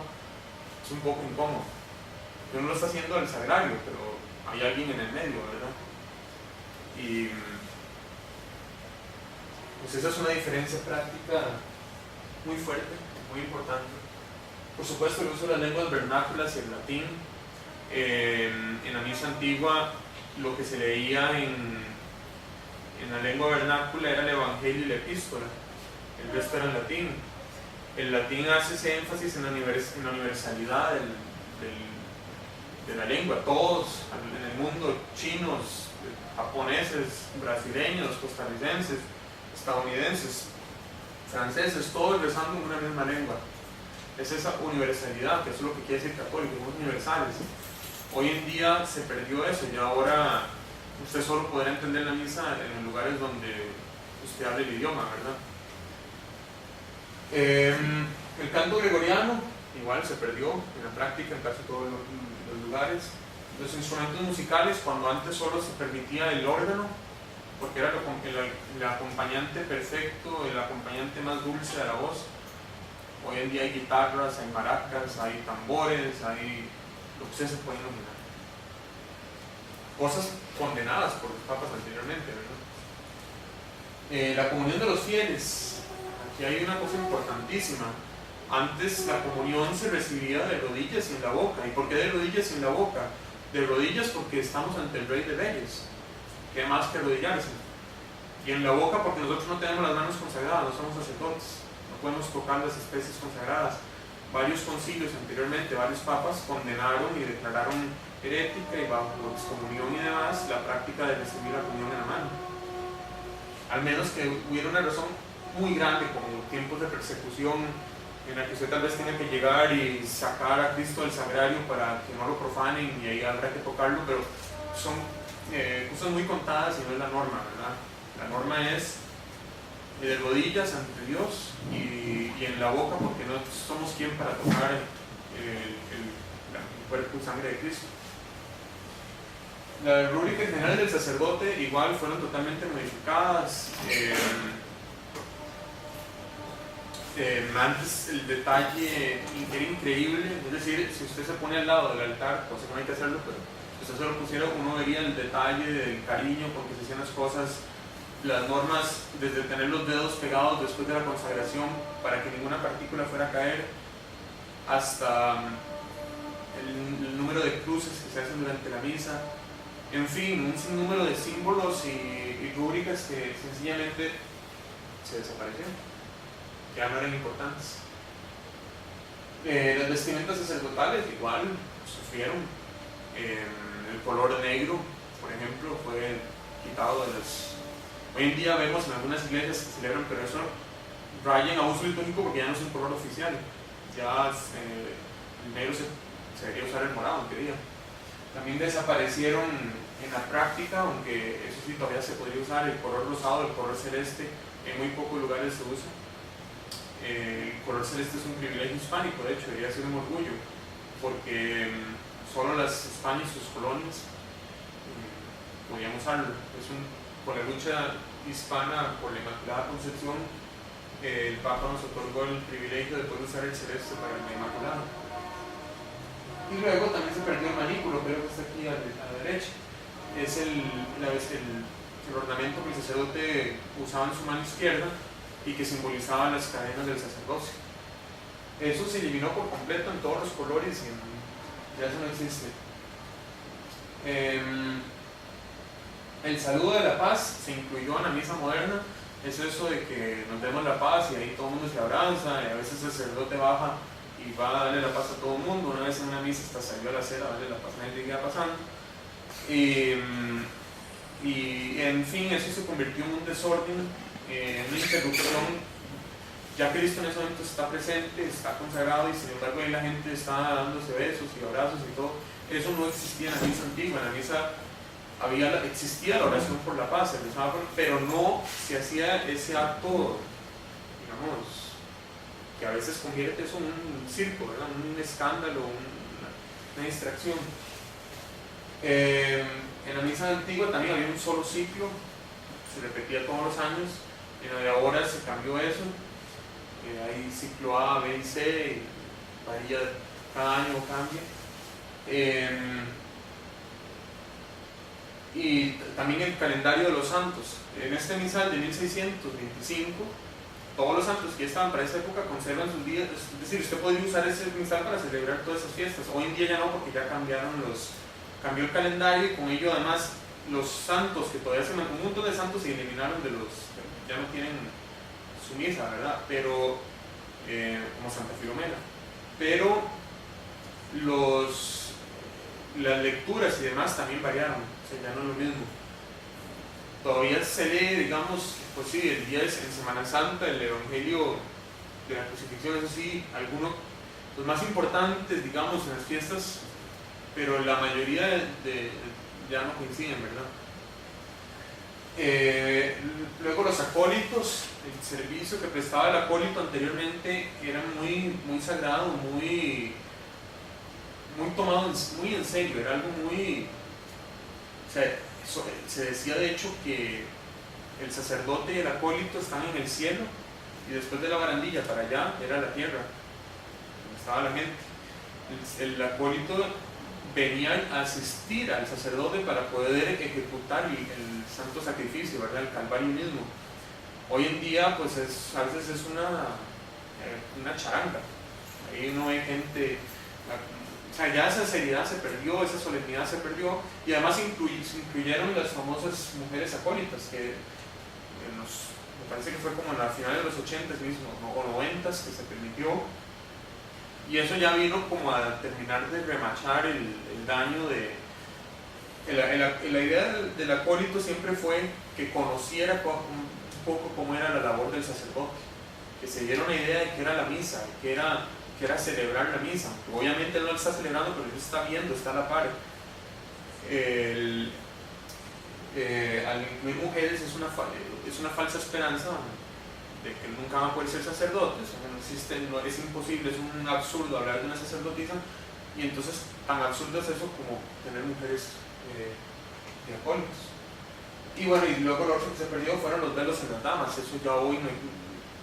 Es un poco incómodo. Uno lo está haciendo al sagrario, pero hay alguien en el medio, ¿verdad? Y pues esa es una diferencia práctica muy fuerte, muy importante. Por supuesto, el uso de las lenguas vernáculas y el latín. En la misa antigua, lo que se leía en la lengua vernácula era el Evangelio y la Epístola, el resto era en latín. El latín hace ese énfasis en la universalidad de la lengua. Todos en el mundo, chinos, japoneses, brasileños, costarricenses, estadounidenses, franceses, todos rezando en una misma lengua. Es esa universalidad, que es lo que quiere decir católico, somos universales. Hoy en día se perdió eso y ahora usted solo podrá entender la misa en los lugares donde usted hable el idioma, ¿verdad? El canto gregoriano igual se perdió en la práctica en casi todos los lugares. Los instrumentos musicales, cuando antes solo se permitía el órgano, porque era el acompañante perfecto, el acompañante más dulce de la voz. Hoy en día hay guitarras, hay maracas, hay tambores, hay lo que ustedes se pueden imaginar. Cosas condenadas por los papas anteriormente, ¿verdad? La comunión de los fieles. Aquí hay una cosa importantísima. Antes la comunión se recibía de rodillas y en la boca. ¿Y por qué de rodillas y en la boca? De rodillas porque estamos ante el Rey de Reyes. ¿Qué más que arrodillarse? Y en la boca porque nosotros no tenemos las manos consagradas, no somos sacerdotes, no podemos tocar las especies consagradas. Varios concilios anteriormente, varios papas condenaron y declararon herética y bajo excomunión y demás la práctica de recibir la comunión en la mano. Al menos que hubiera una razón muy grande, como tiempos de persecución, en la que usted tal vez tenga que llegar y sacar a Cristo del sagrario para que no lo profanen y ahí habrá que tocarlo, pero son cosas muy contadas y no es la norma, ¿verdad? La norma es de rodillas ante Dios y en la boca, porque no somos quien para tocar el cuerpo y sangre de Cristo. La rúbrica general del sacerdote igual fueron totalmente modificadas. Antes el detalle era increíble, es decir, si usted se pone al lado del altar, cosa que no hay que hacerlo, pero si usted se lo pusiera, uno vería el detalle del cariño con que se hacían las cosas, las normas, desde tener los dedos pegados después de la consagración para que ninguna partícula fuera a caer, hasta el número de cruces que se hacen durante la misa, en fin, un sinnúmero de símbolos y rúbricas que sencillamente se desaparecieron, ya no eran importantes. Las vestimentas sacerdotales igual sufrieron. El color negro, por ejemplo, fue quitado de las... Hoy en día vemos en algunas iglesias que celebran, pero eso rayen a uso litúrgico porque ya no es un color oficial. Ya el negro se debería usar el morado, en teoría. También desaparecieron en la práctica, aunque eso sí todavía se podría usar, el color rosado, el color celeste, en muy pocos lugares se usa. El color celeste es un privilegio hispánico, de hecho, debería ser un orgullo, porque solo las Españas y sus colonias podían usarlo. Por la lucha hispana por la Inmaculada Concepción, el Papa nos otorgó el privilegio de poder usar el celeste para la Inmaculada. Y luego también se perdió el manículo, creo que está aquí a la derecha. Es el ornamento que el sacerdote usaba en su mano izquierda y que simbolizaba las cadenas del sacerdocio. Eso se eliminó por completo en todos los colores y ya eso no existe. El saludo de la paz se incluyó en la misa moderna. Es eso de que nos demos la paz y ahí todo el mundo se abraza, y a veces el sacerdote baja y va a darle la paz a todo el mundo. Una vez en una misa hasta salió a la acera a darle la paz a nadie que iba pasando. Y en fin, eso se convirtió en un desorden, en una interrupción. Ya Cristo en ese momento está presente, está consagrado, y sin embargo ahí la gente está dándose besos y abrazos y todo. Eso no existía en la misa antigua. En la misa existía la oración por la paz, pero no se hacía ese acto, digamos, que a veces convierte eso en un circo, ¿verdad? Un escándalo, una distracción. En la misa antigua también había un solo ciclo, se repetía todos los años. En la de ahora se cambió eso. Hay ciclo A, B y C, y varía, cada año cambia. Y también el calendario de los santos. En este misal de 1625, todos los santos que ya estaban para esa época conservan sus días, es decir, usted podría usar ese misal para celebrar todas esas fiestas. Hoy en día ya no, porque ya cambió el calendario, y con ello además los santos que todavía se mantienen, un montón de santos se eliminaron ya no tienen su misa, ¿verdad? Pero, como Santa Filomena. Pero las lecturas y demás también variaron, o sea, ya no es lo mismo. Todavía se lee, digamos, pues sí, el día en Semana Santa, el Evangelio de la Crucifixión, eso sí, algunos, los más importantes, digamos, en las fiestas, pero la mayoría ya no coinciden, ¿verdad? Luego los acólitos, el servicio que prestaba el acólito anteriormente era muy, muy sagrado, muy tomado muy en serio, era algo muy... O sea, se decía de hecho que el sacerdote y el acólito estaban en el cielo, y después de la barandilla para allá era la tierra, donde estaba la gente. El acólito venía a asistir al sacerdote para poder ejecutar el santo sacrificio, ¿verdad? El Calvario mismo. Hoy en día, pues a veces es una charanga. Ahí no hay gente... O sea, ya esa seriedad se perdió, esa solemnidad se perdió, y además se incluyeron las famosas mujeres acólitas, que me parece que fue como en la final de los 80s mismo, o 90s, que se permitió. Y eso ya vino como a terminar de remachar el daño de... La idea del acólito siempre fue que conociera un poco cómo era la labor del sacerdote, que se diera una idea de qué era la misa, que era celebrar la misa. Obviamente él no lo está celebrando, pero él está viendo, está a la par. Al incluir mujeres es una falsa esperanza de que nunca van a poder ser sacerdotes, no existe, es imposible, es un absurdo hablar de una sacerdotisa, y entonces tan absurdo es eso como tener mujeres diacónicos. Y bueno, y luego lo otro que se perdió fueron los velos en las damas. Eso ya hoy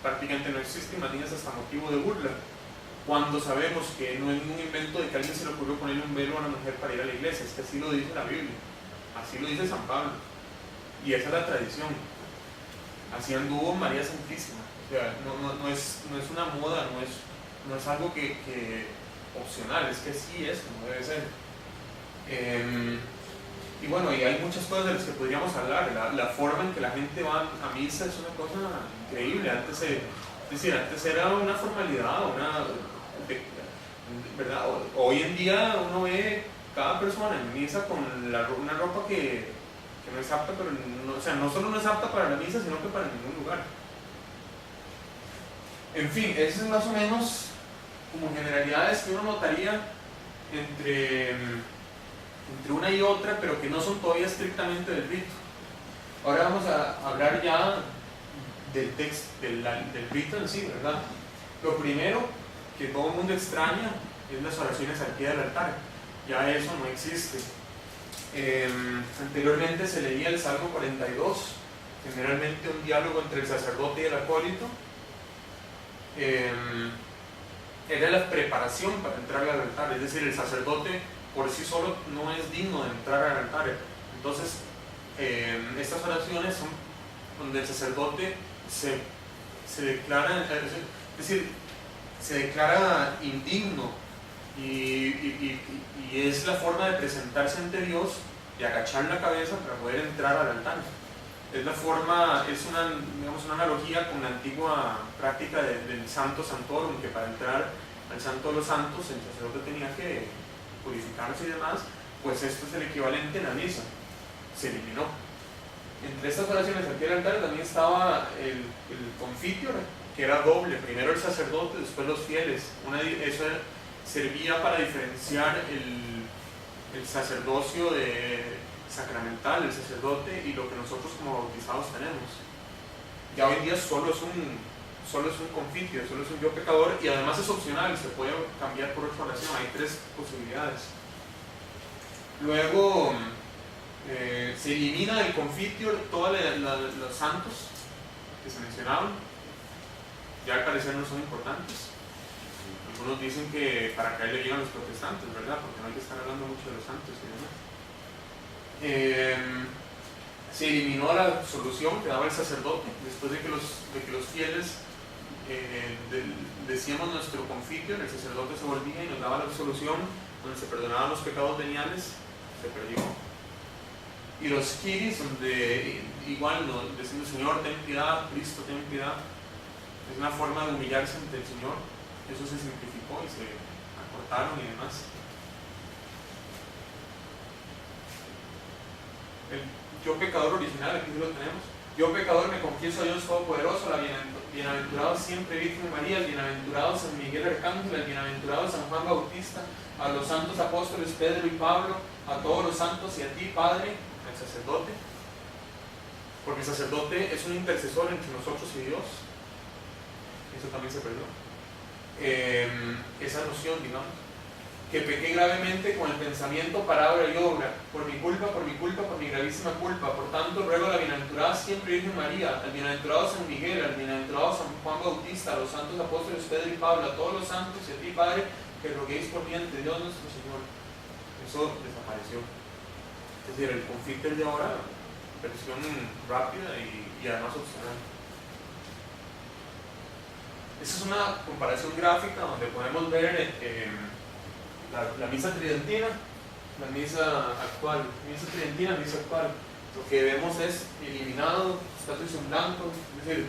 prácticamente no existe, imagínense, hasta motivo de burla, cuando sabemos que no es ningún invento de que a alguien se le ocurrió ponerle un velo a una mujer para ir a la iglesia. Es que así lo dice la Biblia, así lo dice San Pablo, y esa es la tradición. Así anduvo María Santísima. O sea, no es una moda, no es algo que opcional, es que así es como debe ser. Y bueno, y hay muchas cosas de las que podríamos hablar. La forma en que la gente va a misa es una cosa increíble. Antes era una formalidad, ¿verdad? Hoy en día uno ve cada persona en misa con una ropa que no es apta, pero no solo no es apta para la misa, sino que para ningún lugar. En fin, eso es más o menos como generalidades que uno notaría entre una y otra, pero que no son todavía estrictamente del rito. Ahora vamos a hablar ya del texto, del rito en sí, ¿verdad? Lo primero que todo el mundo extraña es las oraciones al pie del altar. Ya eso no existe. Anteriormente se leía el Salmo 42, generalmente un diálogo entre el sacerdote y el acólito. Era la preparación para entrar al altar, es decir, el sacerdote por sí solo no es digno de entrar al altar. Entonces, estas oraciones son donde el sacerdote se declara, es decir, se declara indigno, y es la forma de presentarse ante Dios, de agachar la cabeza para poder entrar al altar. Es la forma, es una analogía con la antigua práctica del Santo Santorum, que para entrar al Santo de los Santos el sacerdote tenía que purificarse y demás. Pues esto es el equivalente en la misa, se eliminó. Entre estas oraciones al pie del altar también estaba el confitio, que era doble, primero el sacerdote, después los fieles. Eso servía para diferenciar el sacerdocio sacramental, el sacerdote, y lo que nosotros como bautizados tenemos. Ya hoy en día solo es un confitio, solo es un yo pecador, y además es opcional, se puede cambiar por otra oración, hay 3 posibilidades. Luego se elimina del confitio todos los santos que se mencionaban, ya al parecer no son importantes. Algunos dicen que para caer le llegan los protestantes, ¿verdad? Porque no hay que estar hablando mucho de los santos y demás. Se eliminó la absolución que daba el sacerdote después de que los fieles decíamos nuestro confitio, el sacerdote se volvía y nos daba la absolución donde se perdonaban los pecados veniales. Se perdió. Y los kiris, donde igual diciendo Señor ten piedad, Cristo ten piedad, es una forma de humillarse ante el Señor. Eso se simplificó y se acortaron y demás. El yo pecador original, aquí lo tenemos. Yo pecador me confieso a Dios Todopoderoso, la bienaventurado siempre Virgen María, el bienaventurado San Miguel Arcángel, el bienaventurado San Juan Bautista, a los santos apóstoles Pedro y Pablo, a todos los santos y a ti, Padre, el sacerdote, porque el sacerdote es un intercesor entre nosotros y Dios. Eso también se perdió. Esa noción, digamos, que pequé gravemente con el pensamiento, palabra y obra, por mi culpa, por mi gravísima culpa. Por tanto, ruego a la bienaventurada siempre Virgen María, al bienaventurado San Miguel, al bienaventurado San Juan Bautista, a los santos apóstoles Pedro y Pablo, a todos los santos y a ti, Padre, que roguéis por mí ante Dios nuestro Señor. Eso desapareció. Es decir, el conflicto de ahora, versión rápida y además opcional. Esa es una comparación gráfica donde podemos ver la misa tridentina, la misa actual. Misa tridentina, misa actual. Lo que vemos es eliminado, status en blanco, es decir,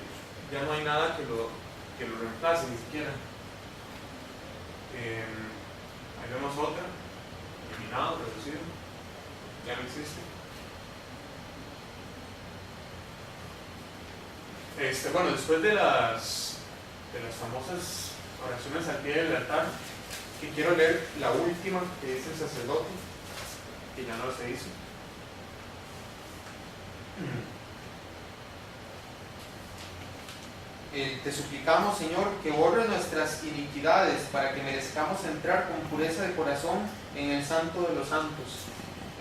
ya no hay nada que lo reemplace ni siquiera. Ahí vemos otra, eliminado, reducido, ya no existe. Bueno, después de las famosas oraciones al pie del altar, que quiero leer la última que dice el sacerdote, que ya no se hizo. Te suplicamos, Señor, que borre nuestras iniquidades para que merezcamos entrar con pureza de corazón en el Santo de los Santos.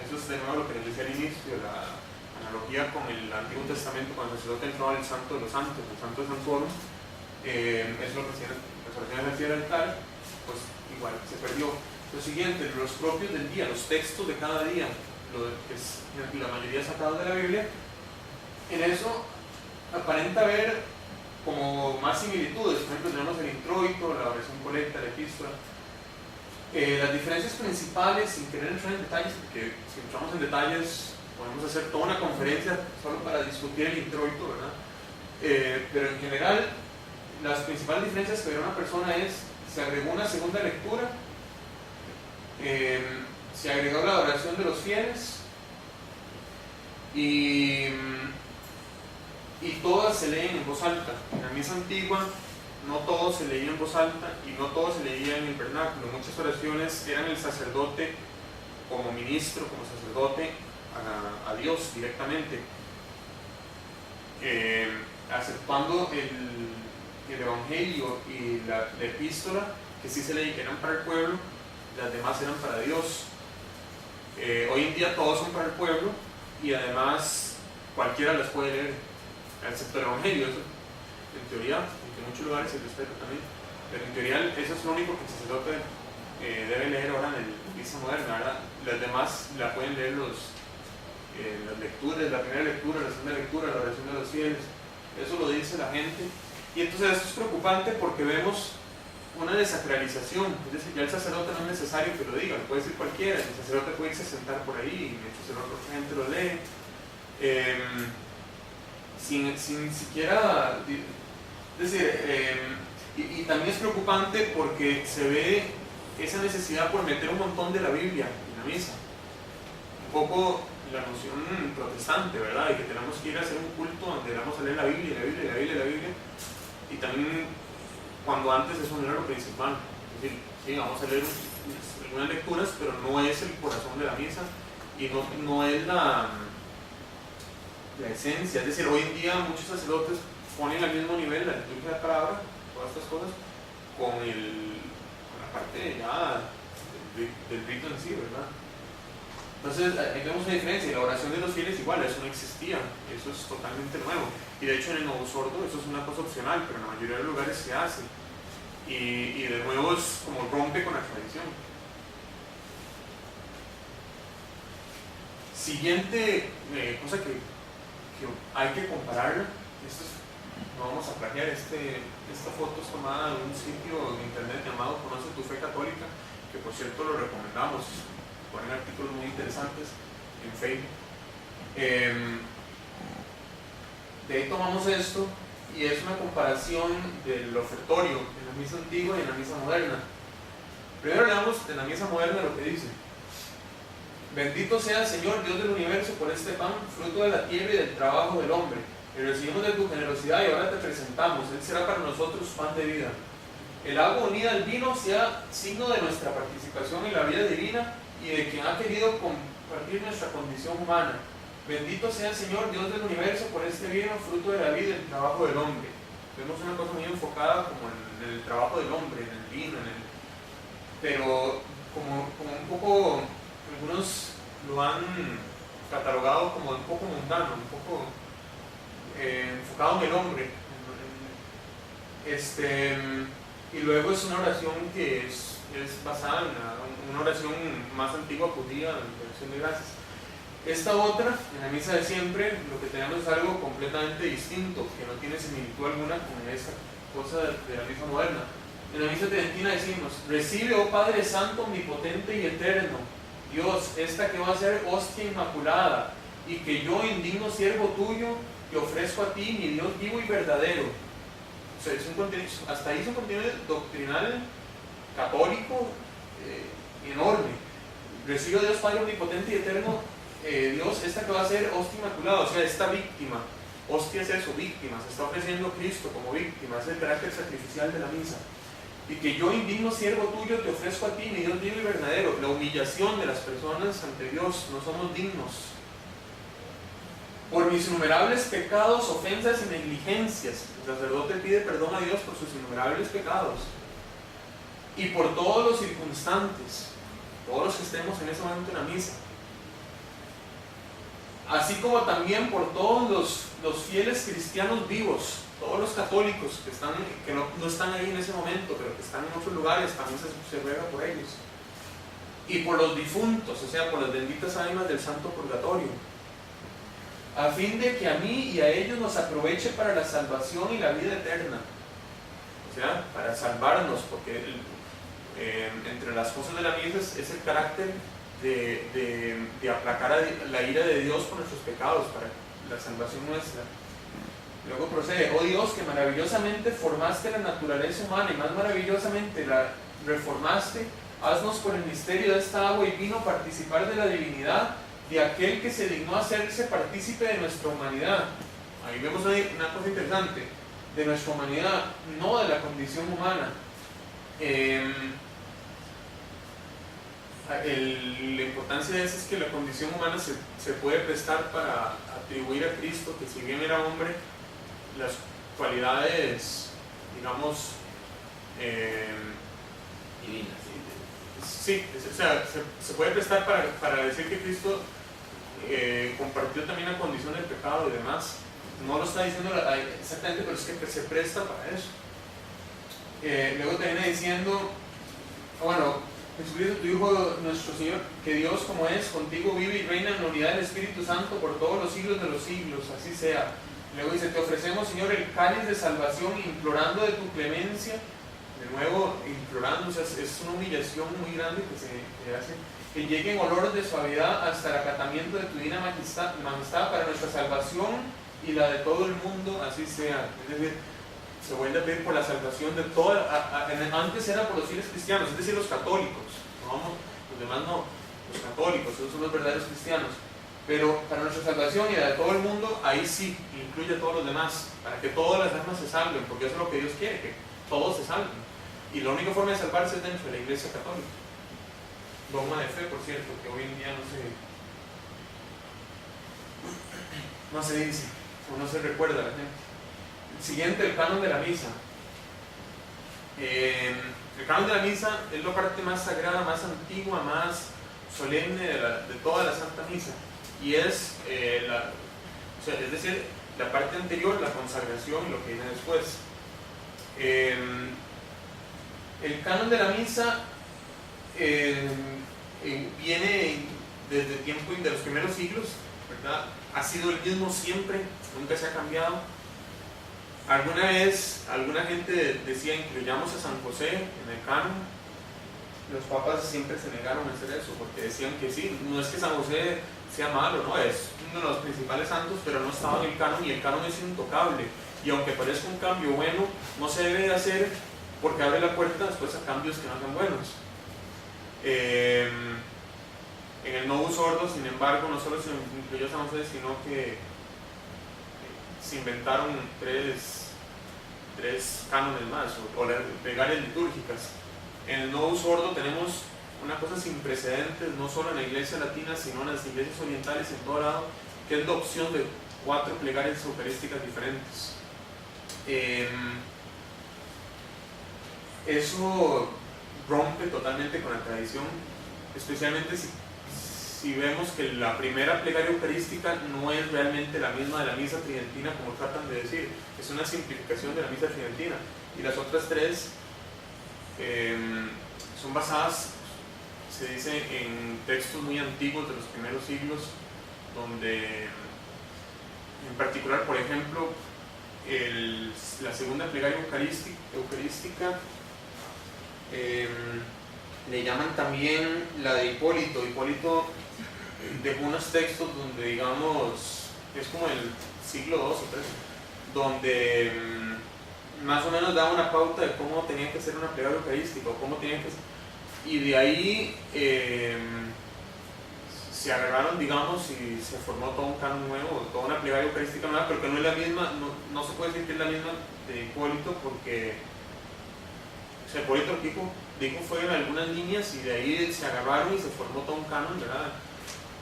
Eso es de nuevo lo que les decía al inicio, la analogía con el Antiguo Testamento, cuando el sacerdote entró al Santo de los Santos, el Santo de Santuorum. Es lo que hacían las oraciones al pie del altar, pues igual se perdió. Lo siguiente, los propios del día, los textos de cada día, que es la mayoría sacados de la Biblia, en eso aparenta haber como más similitudes. Por ejemplo, tenemos el introito, la oración colecta, la epístola. Las diferencias principales, sin querer entrar en detalles, porque si entramos en detalles podemos hacer toda una conferencia solo para discutir el introito, ¿verdad? Pero en general, las principales diferencias que verá una persona es: se agregó una segunda lectura, se agregó la oración de los fieles, y todas se leen en voz alta. En la misa antigua no todo se leía en voz alta y no todo se leía en el vernáculo. Muchas oraciones eran el sacerdote como ministro, como sacerdote a Dios directamente, aceptando el evangelio y la epístola, que sí se leía, que eran para el pueblo, las demás eran para Dios. Hoy en día todos son para el pueblo y además cualquiera las puede leer, excepto el evangelio. Eso, en teoría, aunque en muchos lugares se respeta también, pero en teoría eso es lo único que el sacerdote debe leer ahora en la misa moderna, ¿verdad? Las demás la pueden leer las lecturas, la primera lectura, la segunda lectura, la oración de los fieles. Eso lo dice la gente, y entonces esto es preocupante porque vemos una desacralización. Es decir, ya el sacerdote no es necesario que lo diga, lo puede decir cualquiera. El sacerdote puede irse a sentar por ahí y mientras otra gente lo lee, sin siquiera, es decir, y también es preocupante porque se ve esa necesidad por meter un montón de la Biblia en la misa, un poco la noción protestante, ¿verdad? Y que tenemos que ir a hacer un culto donde vamos a leer la Biblia, la Biblia, la Biblia, la Biblia, y también cuando antes eso no era lo principal. Es decir, sí, vamos a leer algunas lecturas, pero no es el corazón de la misa y no es la esencia. Es decir, hoy en día muchos sacerdotes ponen al mismo nivel la liturgia de la palabra, todas estas cosas, con la parte ya del rito en sí, ¿verdad? Entonces, ahí vemos una diferencia. Y la oración de los fieles igual, eso no existía, eso es totalmente nuevo. Y de hecho en el Nuevo Sordo eso es una cosa opcional, pero en la mayoría de los lugares se hace. Y de nuevo es como rompe con la tradición. Siguiente cosa que hay que comparar, no vamos a plagiar, esta foto es tomada de un sitio de internet llamado Conoce tu Fe Católica, que por cierto lo recomendamos, ponen artículos muy interesantes en Facebook. De ahí tomamos esto y es una comparación del ofertorio en la misa antigua y en la misa moderna. Primero leamos en la misa moderna lo que dice: bendito sea Señor Dios del universo por este pan, fruto de la tierra y del trabajo del hombre, que recibimos de tu generosidad y ahora te presentamos. Él será para nosotros pan de vida. El agua unida al vino sea signo de nuestra participación en la vida divina y de quien ha querido compartir nuestra condición humana. Bendito sea el Señor Dios del universo por este vino, fruto de la vida y del trabajo del hombre. Vemos una cosa muy enfocada como en el trabajo del hombre, en el vino, pero como un poco, algunos lo han catalogado como un poco mundano, un poco enfocado en el hombre. Y luego es una oración que es basada en una oración más antigua judía, en acción de gracias. Esta otra, en la misa de siempre, lo que tenemos es algo completamente distinto, que no tiene similitud alguna con esta cosa de la misa moderna. En la misa tridentina decimos: recibe, oh Padre Santo, omnipotente y eterno, Dios, esta que va a ser hostia inmaculada, y que yo, indigno siervo tuyo, te ofrezco a ti, mi Dios vivo y verdadero. O sea, hasta ahí es un contenido doctrinal católico enorme. Recibo a Dios Padre Omnipotente y Eterno, Dios, esta que va a ser hostia inmaculada, o sea, esta víctima. Hostia es eso, víctima, se está ofreciendo Cristo como víctima, es el carácter sacrificial de la misa. Y que yo, indigno siervo tuyo, te ofrezco a ti, mi Dios vivo y verdadero. La humillación de las personas ante Dios, no somos dignos. Por mis innumerables pecados, ofensas y negligencias, el sacerdote pide perdón a Dios por sus innumerables pecados. Y por todos los circunstantes, todos los que estemos en ese momento en la misa. Así como también por todos los fieles cristianos vivos, todos los católicos que no están ahí en ese momento, pero que están en otros lugares, también se ruega por ellos. Y por los difuntos, o sea, por las benditas ánimas del Santo Purgatorio, a fin de que a mí y a ellos nos aproveche para la salvación y la vida eterna. O sea, para salvarnos, porque entre las cosas de la misa es el carácter de aplacar a la ira de Dios por nuestros pecados, para la salvación nuestra. Luego procede: oh Dios, que maravillosamente formaste la naturaleza humana y más maravillosamente la reformaste, haznos por el misterio de esta agua y vino participar de la divinidad de aquel que se dignó hacerse partícipe de nuestra humanidad. Ahí vemos una cosa interesante, de nuestra humanidad, no de la condición humana. La importancia de eso es que la condición humana se puede prestar para atribuir a Cristo, que si bien era hombre, las cualidades, digamos, divinas. sí, o sea, se puede prestar para decir que Cristo compartió también la condición del pecado y demás. No lo está diciendo exactamente, pero es que se presta para eso. Luego termina diciendo, bueno, Jesucristo, tu Hijo, nuestro Señor, que Dios como es, contigo vive y reina en la unidad del Espíritu Santo por todos los siglos de los siglos, así sea. Luego dice: te ofrecemos, Señor, el cáliz de salvación, implorando de tu clemencia. De nuevo, implorando, o sea, es una humillación muy grande que se hace, que llegue en olor de suavidad hasta el acatamiento de tu divina majestad para nuestra salvación y la de todo el mundo, así sea. Es decir, se vuelve a pedir por la salvación de toda, antes era por los fieles cristianos, es decir, los católicos, no, los demás no, los católicos, esos son los verdaderos cristianos, pero para nuestra salvación y la de todo el mundo, ahí sí, incluye a todos los demás, para que todas las almas se salven, porque eso es lo que Dios quiere, que todos se salven, y la única forma de salvarse es dentro de la Iglesia Católica. Dogma de fe, por cierto, que hoy en día no se dice, o no se recuerda a la gente. Siguiente, el canon de la misa. El canon de la misa es la parte más sagrada, más antigua, más solemne de toda la Santa Misa. Y es, es decir, la parte anterior, la consagración y lo que viene después. El canon de la misa viene desde tiempo de los primeros siglos, ¿verdad? Ha sido el mismo siempre, nunca se ha cambiado. Alguna vez, alguna gente decía: incluyamos a San José en el canon. Los papas siempre se negaron a hacer eso, porque decían que sí, no es que San José sea malo, no, es uno de los principales santos, pero no estaba en el canon, y el canon es intocable. Y aunque parezca un cambio bueno, no se debe hacer porque abre la puerta después a cambios que no sean buenos. En el Novus Ordo, sin embargo, no solo se incluyó a San José, sino que se inventaron tres cánones más, o plegarias litúrgicas. En el Novus Ordo tenemos una cosa sin precedentes, no solo en la Iglesia Latina, sino en las iglesias orientales, en todo lado, que es la opción de 4 plegarias eucarísticas diferentes. Eso rompe totalmente con la tradición, especialmente si vemos que la primera plegaria eucarística no es realmente la misma de la misa tridentina, como tratan de decir, es una simplificación de la misa tridentina, y las otras 3 son basadas, se dice, en textos muy antiguos de los primeros siglos, donde en particular, por ejemplo, la segunda plegaria eucarística le llaman también la de Hipólito. Hipólito dejó unos textos donde, digamos, es como el siglo II o III, donde más o menos daba una pauta de cómo tenía que ser una plegaria eucarística, o cómo tenía que ser, y de ahí se agarraron, digamos, y se formó todo un canon nuevo, toda una plegaria eucarística nueva, pero que no es la misma, no se puede decir que es la misma de Hipólito, porque o sea, Hipólito lo que dijo fue en algunas líneas y de ahí se agarraron y se formó todo un canon, ¿verdad?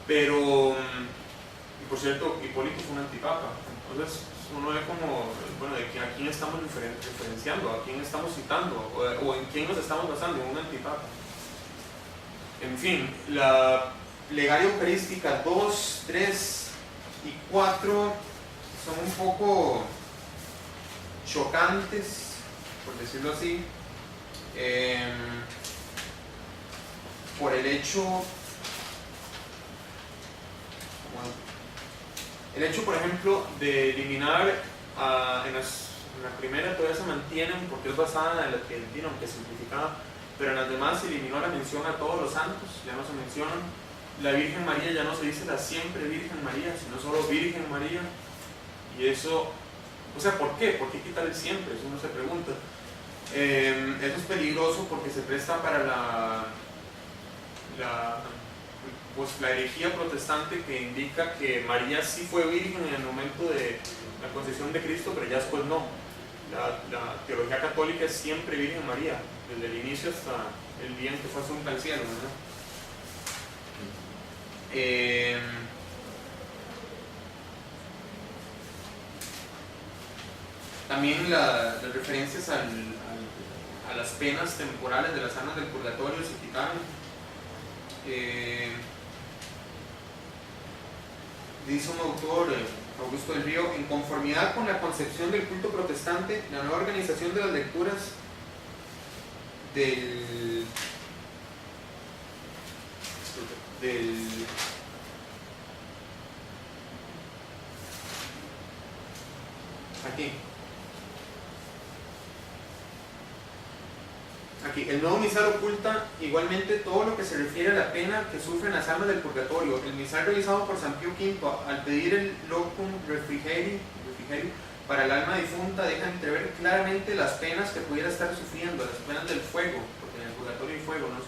Pero, y por cierto, Hipólito fue un antipapa, entonces uno ve como, bueno, de a quién estamos referenciando, a quién estamos citando, o en quién nos estamos basando, en un antipapa. En fin, la plegaria eucarística 2, 3 y 4 son un poco chocantes, por decirlo así, por el hecho, por ejemplo, de eliminar en la primera todavía se mantienen porque es basada en la Tridentina, aunque simplificada, pero en las demás se eliminó la mención a todos los santos, ya no se mencionan. La Virgen María ya no se dice la siempre Virgen María, sino solo Virgen María. Y eso, o sea, ¿por qué? ¿Por qué quitar el siempre? Eso uno se pregunta. Eso es peligroso porque se presta para pues, la herejía protestante que indica que María sí fue virgen en el momento de la concepción de Cristo, pero ya después no. La teología católica es siempre Virgen María, desde el inicio hasta el día en que fue asunta al cielo, ¿no? También las referencias a las penas temporales de las almas del purgatorio se quitaron. Dice un autor, Augusto del Río, en conformidad con la concepción del culto protestante, la nueva organización de las lecturas del aquí, el nuevo misal oculta igualmente todo lo que se refiere a la pena que sufren las almas del purgatorio. El misal realizado por San Pío V al pedir el locum refrigerii para el alma difunta deja entrever claramente las penas que pudiera estar sufriendo, las penas del fuego, porque en el purgatorio hay fuego, no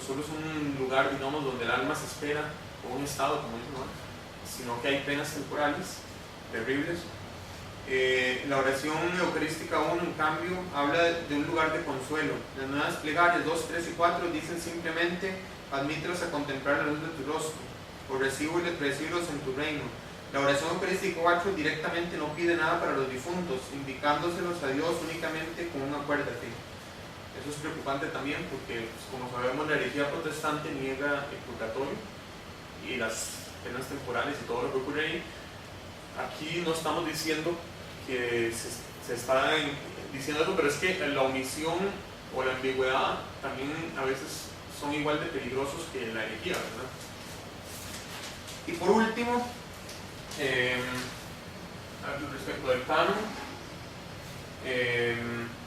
solo es un lugar, digamos, donde el alma se espera, o un estado, como dicen, ¿no? Sino que hay penas temporales terribles. La oración eucarística 1, en cambio, habla de un lugar de consuelo. Las nuevas plegarias 2, 3 y 4 dicen simplemente: admítelos a contemplar la luz de tu rostro, o recíbelos en tu reino. La oración eucarística 4 directamente no pide nada para los difuntos, indicándoselos a Dios únicamente con un acuérdate. Eso es preocupante también porque, pues, como sabemos, la herejía protestante niega el purgatorio y las penas temporales y todo lo que ocurre ahí. Aquí no estamos diciendo que se está diciendo eso, pero es que la omisión o la ambigüedad también a veces son igual de peligrosos que la herejía, ¿verdad? Y por último, respecto del canon,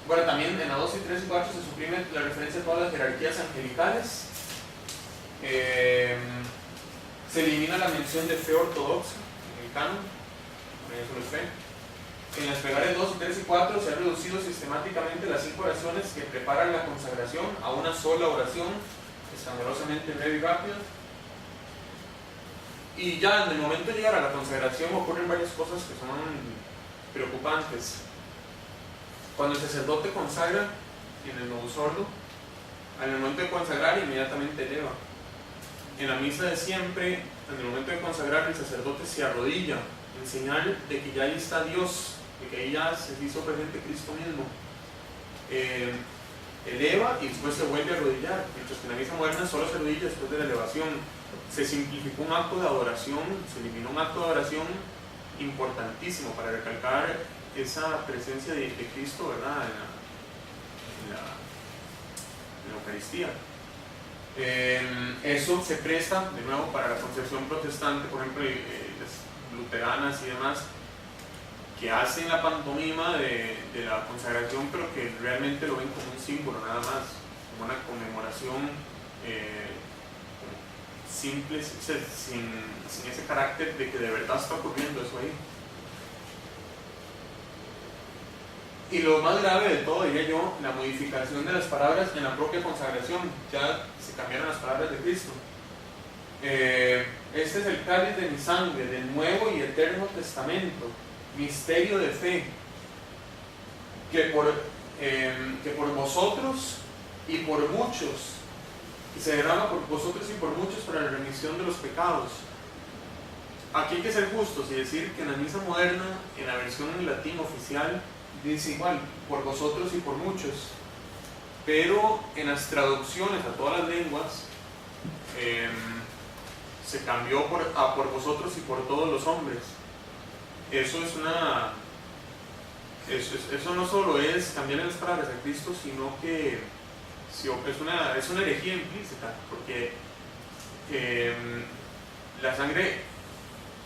bueno, también en la 2 y 3 y 4 se suprime la referencia a todas las jerarquías angelicales. Se elimina la mención de fe ortodoxa en el canon, eso no es fe. En las plegarias 2, 3 y 4 se han reducido sistemáticamente las 5 oraciones que preparan la consagración a una sola oración, escandalosamente breve y rápida. Y ya en el momento de llegar a la consagración ocurren varias cosas que son preocupantes. Cuando el sacerdote consagra en el novus ordo, al momento de consagrar inmediatamente eleva. En la misa de siempre, en el momento de consagrar, el sacerdote se arrodilla en señal de que ya ahí está Dios, de que ahí ya se hizo presente Cristo mismo. Eleva y después se vuelve a arrodillar, mientras que en la misa moderna solo se arrodilla después de la elevación. Se simplificó un acto de adoración, se eliminó un acto de adoración importantísimo para recalcar esa presencia de Cristo, ¿verdad?, en la Eucaristía. Eso se presta de nuevo para la concepción protestante, por ejemplo, las luteranas y demás, que hacen la pantomima de la consagración, pero que realmente lo ven como un símbolo nada más, como una conmemoración simple, sin ese carácter de que de verdad está ocurriendo eso ahí. Y lo más grave de todo, diría yo, la modificación de las palabras en la propia consagración. Ya se cambiaron las palabras de Cristo. Este es el cáliz de mi sangre, del nuevo y eterno testamento, misterio de fe, que por vosotros y por muchos, y se derrama por vosotros y por muchos para la remisión de los pecados. Aquí hay que ser justos y decir que en la misa moderna, en la versión en latín oficial, dice igual, por vosotros y por muchos, pero en las traducciones a todas las lenguas se cambió por vosotros y por todos los hombres. Eso no solo es cambiar las palabras a Cristo, sino que es una herejía implícita, porque la sangre,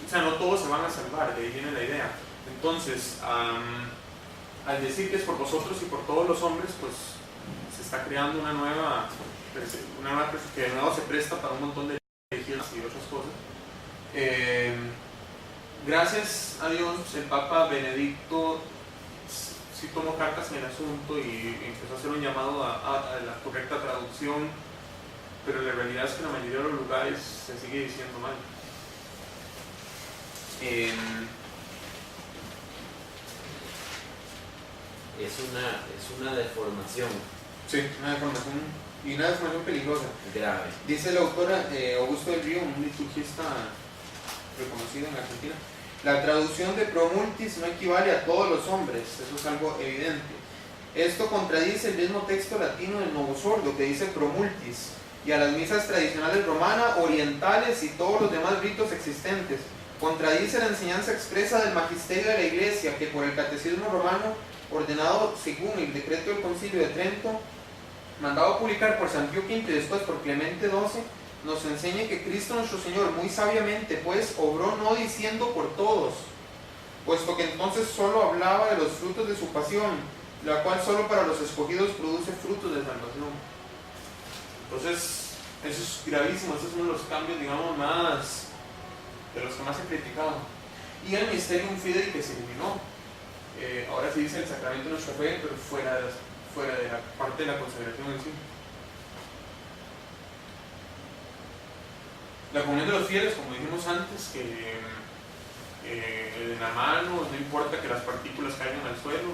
o sea, no todos se van a salvar, de ahí viene la idea. Entonces, al decir que es por vosotros y por todos los hombres, pues se está creando una nueva que de nuevo se presta para un montón de religiones y otras cosas. Gracias a Dios, el Papa Benedicto sí tomó cartas en el asunto y empezó a hacer un llamado a la correcta traducción, pero la realidad es que en la mayoría de los lugares se sigue diciendo mal. Es una deformación. Sí, una deformación, y una deformación peligrosa. Grave. Dice la autora Augusto del Río, un liturgista reconocido en Argentina: la traducción de pro multis no equivale a todos los hombres, eso es algo evidente. Esto contradice el mismo texto latino del Novus Ordo, que dice pro multis, y a las misas tradicionales romanas, orientales y todos los demás ritos existentes. Contradice la enseñanza expresa del magisterio de la Iglesia, que por el catecismo romano, ordenado según el decreto del Concilio de Trento, mandado a publicar por San Pío V y después por Clemente XII, nos enseña que Cristo nuestro Señor muy sabiamente pues obró no diciendo por todos, puesto que entonces solo hablaba de los frutos de su pasión, la cual solo para los escogidos produce frutos de salvación. Entonces, eso es gravísimo, ese es uno de los cambios, digamos, de los que más he criticado. Y el Mysterium Fidei, que se eliminó. Ahora se dice el sacramento de nuestra fe, pero fuera de la parte de la consagración en sí. La comunión de los fieles, como dijimos antes, que en la mano, no importa que las partículas caigan al suelo,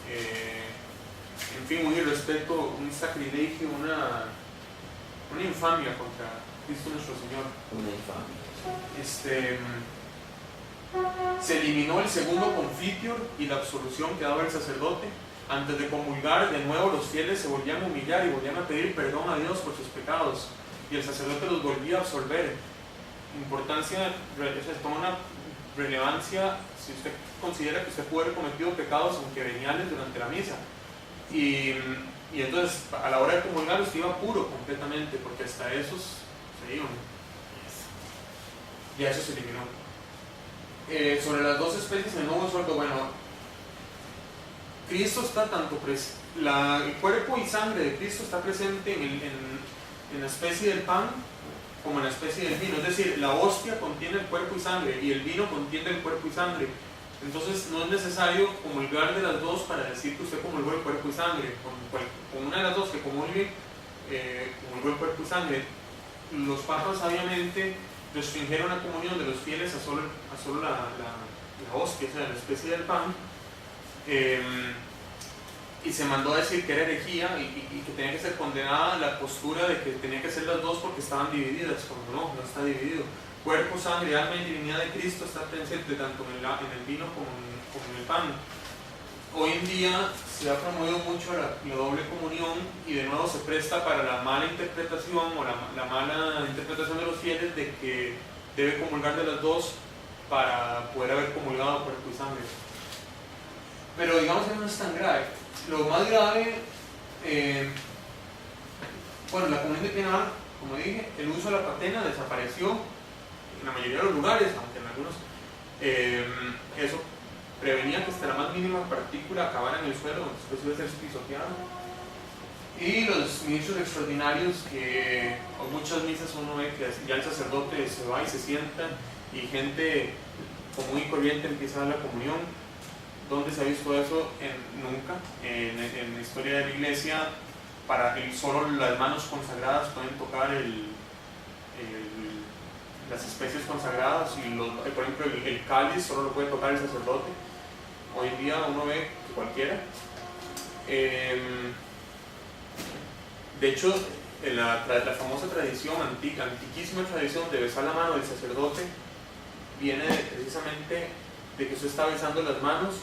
en fin, un irrespeto, un sacrilegio, una infamia contra Cristo nuestro Señor. Una infamia. Se eliminó el segundo confitior y la absolución que daba el sacerdote. Antes de comulgar, de nuevo los fieles se volvían a humillar y volvían a pedir perdón a Dios por sus pecados, y el sacerdote los volvía a absolver. Importancia, toma una relevancia si usted considera que usted puede haber cometido pecados aunque veniales durante la misa, y entonces a la hora de comulgar usted iba puro completamente, porque hasta esos se iban. Ya eso se eliminó. Sobre las dos especies del Novus Ordo, bueno, Cristo está el cuerpo y sangre de Cristo está presente en la especie del pan como en la especie del vino, es decir, la hostia contiene el cuerpo y sangre y el vino contiene el cuerpo y sangre. Entonces no es necesario comulgar de las dos para decir que usted comulgó el cuerpo y sangre. Con una de las dos que comulgue, comulgó el cuerpo y sangre. Los papas sabiamente restringieron la comunión de los fieles a solo la hostia, o sea, la especie del pan, y se mandó a decir que era herejía y que tenía que ser condenada la postura de que tenía que ser las dos porque estaban divididas, como no está dividido. Cuerpo, sangre, alma y divinidad de Cristo está presente tanto en el vino como en el pan. Hoy en día se ha promovido mucho la doble comunión y de nuevo se presta para la mala interpretación o la mala interpretación de los fieles de que debe comulgar de las dos para poder haber comulgado cuerpo y sangre. Pero digamos que no es tan grave. Lo más grave, la comunión de Pienaar, como dije, el uso de la patena desapareció en la mayoría de los lugares, aunque en algunos eso prevenía que hasta la más mínima partícula acabara en el suelo, después iba a ser pisoteado. Y los ministros extraordinarios, que en muchas misas uno ve que ya el sacerdote se va y se sienta y gente común y corriente empieza a dar la comunión. ¿Dónde se ha visto eso? Nunca. En la historia de la iglesia, solo las manos consagradas pueden tocar las especies consagradas y por ejemplo el cáliz solo lo puede tocar el sacerdote. Hoy en día uno ve que cualquiera. De hecho, la famosa tradición, antiquísima tradición de besar la mano del sacerdote viene precisamente de que usted está besando las manos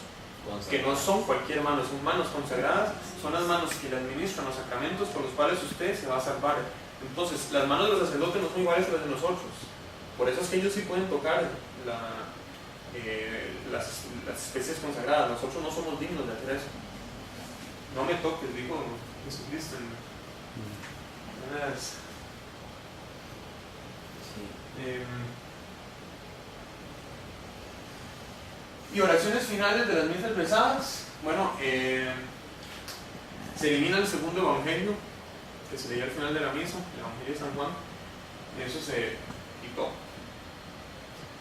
que no son cualquier mano, son manos consagradas, son las manos que le administran los sacramentos por los cuales usted se va a salvar. Entonces, las manos de los sacerdotes no son iguales a las de nosotros. Por eso es que ellos sí pueden tocar las especies consagradas. Nosotros no somos dignos de hacer eso. No me toques, dijo Jesucristo en una de las... Y oraciones finales de las misas rezadas. Bueno, se elimina el segundo evangelio que se leía al final de la misa, el evangelio de San Juan. Eso se quitó.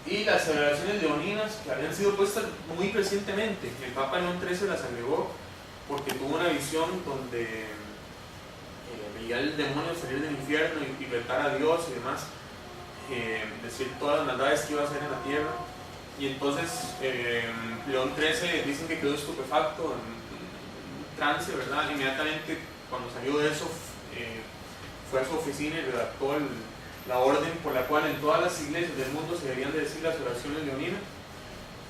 Y las celebraciones leoninas, que habían sido puestas muy recientemente, el Papa León XIII las agregó porque tuvo una visión donde veía el demonio salir del infierno y retar a Dios y demás, decir todas las maldades que iba a hacer en la tierra. Y entonces León XIII dicen que quedó estupefacto, en trance, ¿verdad? Inmediatamente cuando salió de eso fue a su oficina y redactó la orden por la cual en todas las iglesias del mundo se deberían de decir las oraciones leoninas,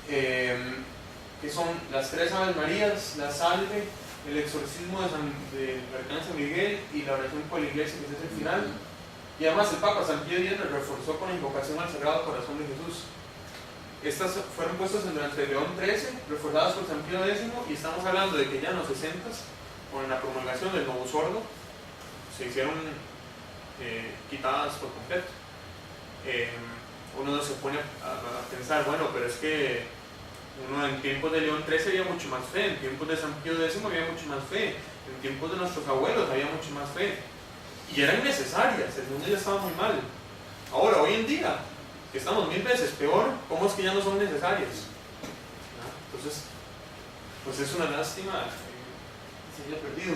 que son las 3 Aves Marías, la Salve, el exorcismo de la Arcángel San Miguel y la oración por la iglesia, que es el final. Y además el Papa San Pío X reforzó con la invocación al Sagrado Corazón de Jesús. Estas fueron puestas durante León XIII, reforzadas por San Pío X, y estamos hablando de que ya en los 60, con la promulgación del Novus Ordo, se hicieron quitadas por completo. Uno se pone a pensar, bueno, pero es que uno en tiempos de León XIII había mucho más fe, en tiempos de San Pío X había mucho más fe, en tiempos de nuestros abuelos había mucho más fe, y eran necesarias, el mundo ya estaba muy mal. Ahora, hoy en día, que estamos 1000 veces peor, ¿cómo es que ya no son necesarias? ¿No? Entonces, pues es una lástima que se haya perdido.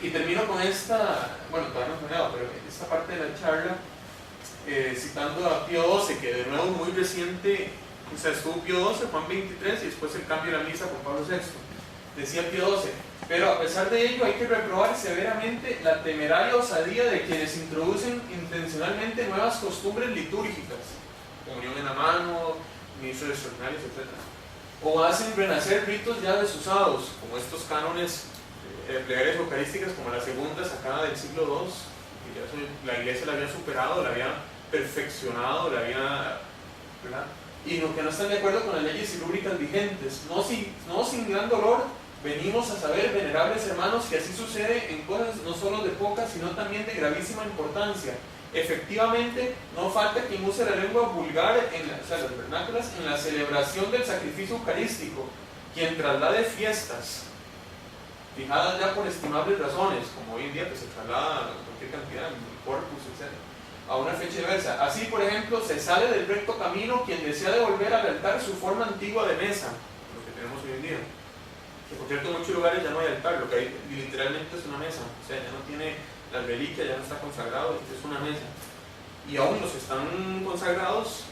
Y termino con esta, bueno, todavía no he terminado, pero esta parte de la charla, citando a Pío XII, que de nuevo muy reciente, o sea, estuvo Pío XII, Juan 23, y después el cambio de la misa con Pablo VI. Decía Pío XII: pero a pesar de ello hay que reprobar severamente la temeraria osadía de quienes introducen intencionalmente nuevas costumbres litúrgicas, comunión en la mano, misas extraordinarias, etc. O hacen renacer ritos ya desusados, como estos cánones de plegarias eucarísticas, como la segunda sacada del siglo II, que ya la iglesia la había superado, la había perfeccionado, la había, ¿verdad? Y lo que no están de acuerdo con las leyes y rúbricas vigentes. No sin gran dolor venimos a saber, venerables hermanos, que así sucede en cosas no solo de poca, sino también de gravísima importancia. Efectivamente, no falta quien use la lengua vulgar, o sea, las vernáculas, en la celebración del sacrificio eucarístico, quien traslade fiestas fijadas ya por estimables razones, como hoy en día que se traslada cualquier cantidad, corpus, etc., a una fecha diversa. Así, por ejemplo, se sale del recto camino quien desea devolver al altar su forma antigua de mesa, lo que tenemos hoy en día. Que por cierto, en muchos lugares ya no hay altar, lo que hay literalmente es una mesa, o sea, ya no tiene las reliquias, ya no está consagrado, es una mesa. Y aún los que están consagrados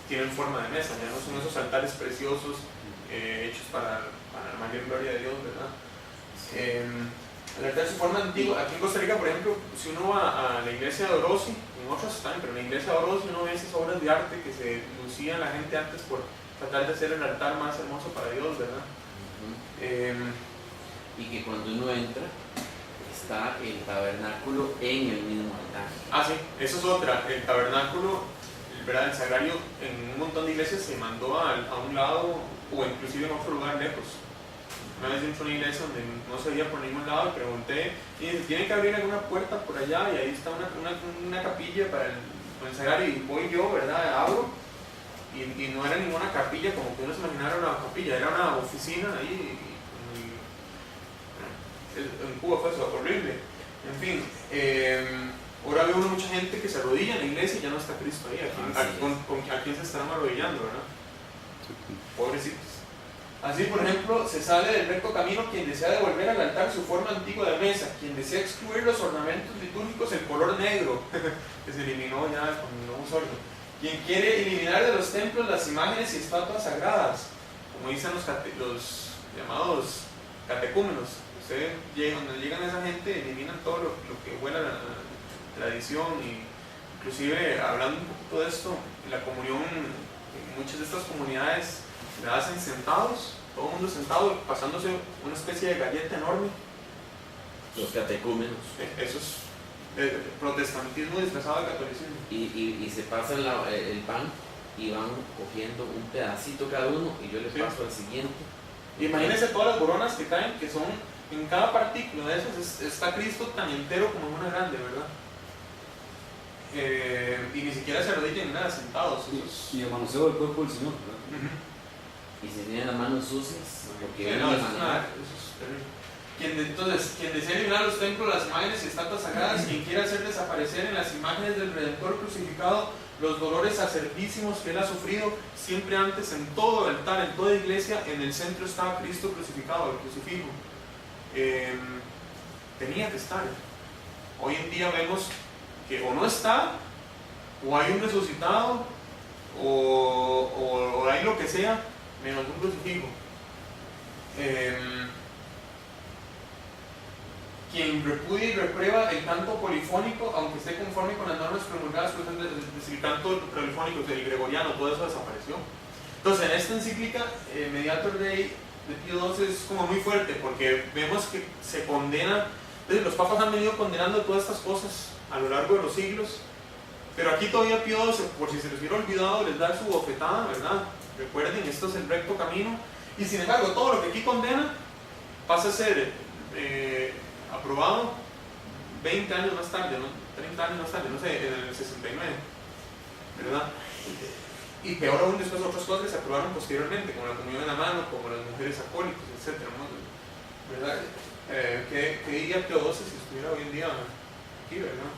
tienen forma de mesa, ya no son esos altares preciosos hechos para la mayor gloria de Dios, ¿verdad? El altar su forma antigua. Aquí en Costa Rica, por ejemplo, si uno va a la iglesia de Orosi, en otras están, pero en la iglesia de Orosi uno ve esas obras de arte que se lucían la gente antes por tratar de hacer el altar más hermoso para Dios, ¿verdad? Y que cuando uno entra, está el tabernáculo en el mismo altar. Ah, sí, eso es otra. El tabernáculo, ¿verdad? El sagrario, en un montón de iglesias se mandó a un lado o inclusive en otro lugar lejos. Una vez entré a una iglesia donde no se veía por ningún lado y pregunté, y dice, tiene que abrir alguna puerta por allá, y ahí está una capilla para el sagrario, y voy yo, ¿verdad? Abro, y no era ninguna capilla como que uno se imaginara una capilla, era una oficina ahí, en Cuba fue eso, horrible. En fin, ahora veo mucha gente que se arrodilla en la iglesia y ya no está Cristo ahí, ¿a quién se estarán arrodillando, verdad? Pobrecitos. Así, por ejemplo, se sale del recto camino quien desea devolver al altar su forma antigua de mesa, quien desea excluir los ornamentos litúrgicos el color negro, que se eliminó ya con el nuevo sordo, quien quiere eliminar de los templos las imágenes y estatuas sagradas, como dicen los llamados catecúmenos. Cuando llegan esa gente, eliminan todo lo que huela a la tradición, y inclusive hablando un poquito de esto, la comunión en muchas de estas comunidades la hacen sentados, todo el mundo sentado, pasándose una especie de galleta enorme. Los catecúmenos. Eso es protestantismo disfrazado de catolicismo. Y se pasan el pan y van cogiendo un pedacito cada uno, y yo les paso al siguiente. Imagínense todas las coronas que caen, que son en cada partícula de esas está Cristo tan entero como en una grande, ¿verdad? Y ni siquiera se arrodillan nada, sentados. Y el manoseo del cuerpo del Señor, ¿verdad? Y se tienen las manos sucias, porque No, eso es terrible. Entonces, quien desea eliminar los templos, las imágenes y estatuas sagradas, quien quiera hacer desaparecer en las imágenes del Redentor crucificado los dolores acerbísimos que él ha sufrido, siempre antes en todo altar, en toda iglesia, en el centro estaba Cristo crucificado, el crucifijo. Tenía que estar. Hoy en día vemos que o no está, o hay un resucitado, o hay lo que sea, menos un crucifijo. Quien repudia y reprueba el canto polifónico, aunque esté conforme con las normas promulgadas, pues el canto polifónico, el gregoriano, todo eso desapareció. Entonces, en esta encíclica, Mediator Dei de Pío XII es como muy fuerte, porque vemos que se condena. Entonces, los papas han venido condenando todas estas cosas a lo largo de los siglos, pero aquí todavía Pío XII, por si se les hubiera olvidado, les da su bofetada, ¿verdad? Recuerden, esto es el recto camino, y sin embargo todo lo que aquí condena pasa a ser aprobado 20 años más tarde, ¿no? 30 años más tarde, no sé, en el 69, ¿verdad? Y peor aún, después otras cosas que se aprobaron posteriormente, como la comunión en la mano, como las mujeres acólitas, etc., ¿no? ¿Verdad? ¿Qué diría Pío XII si estuviera hoy en día aquí, verdad?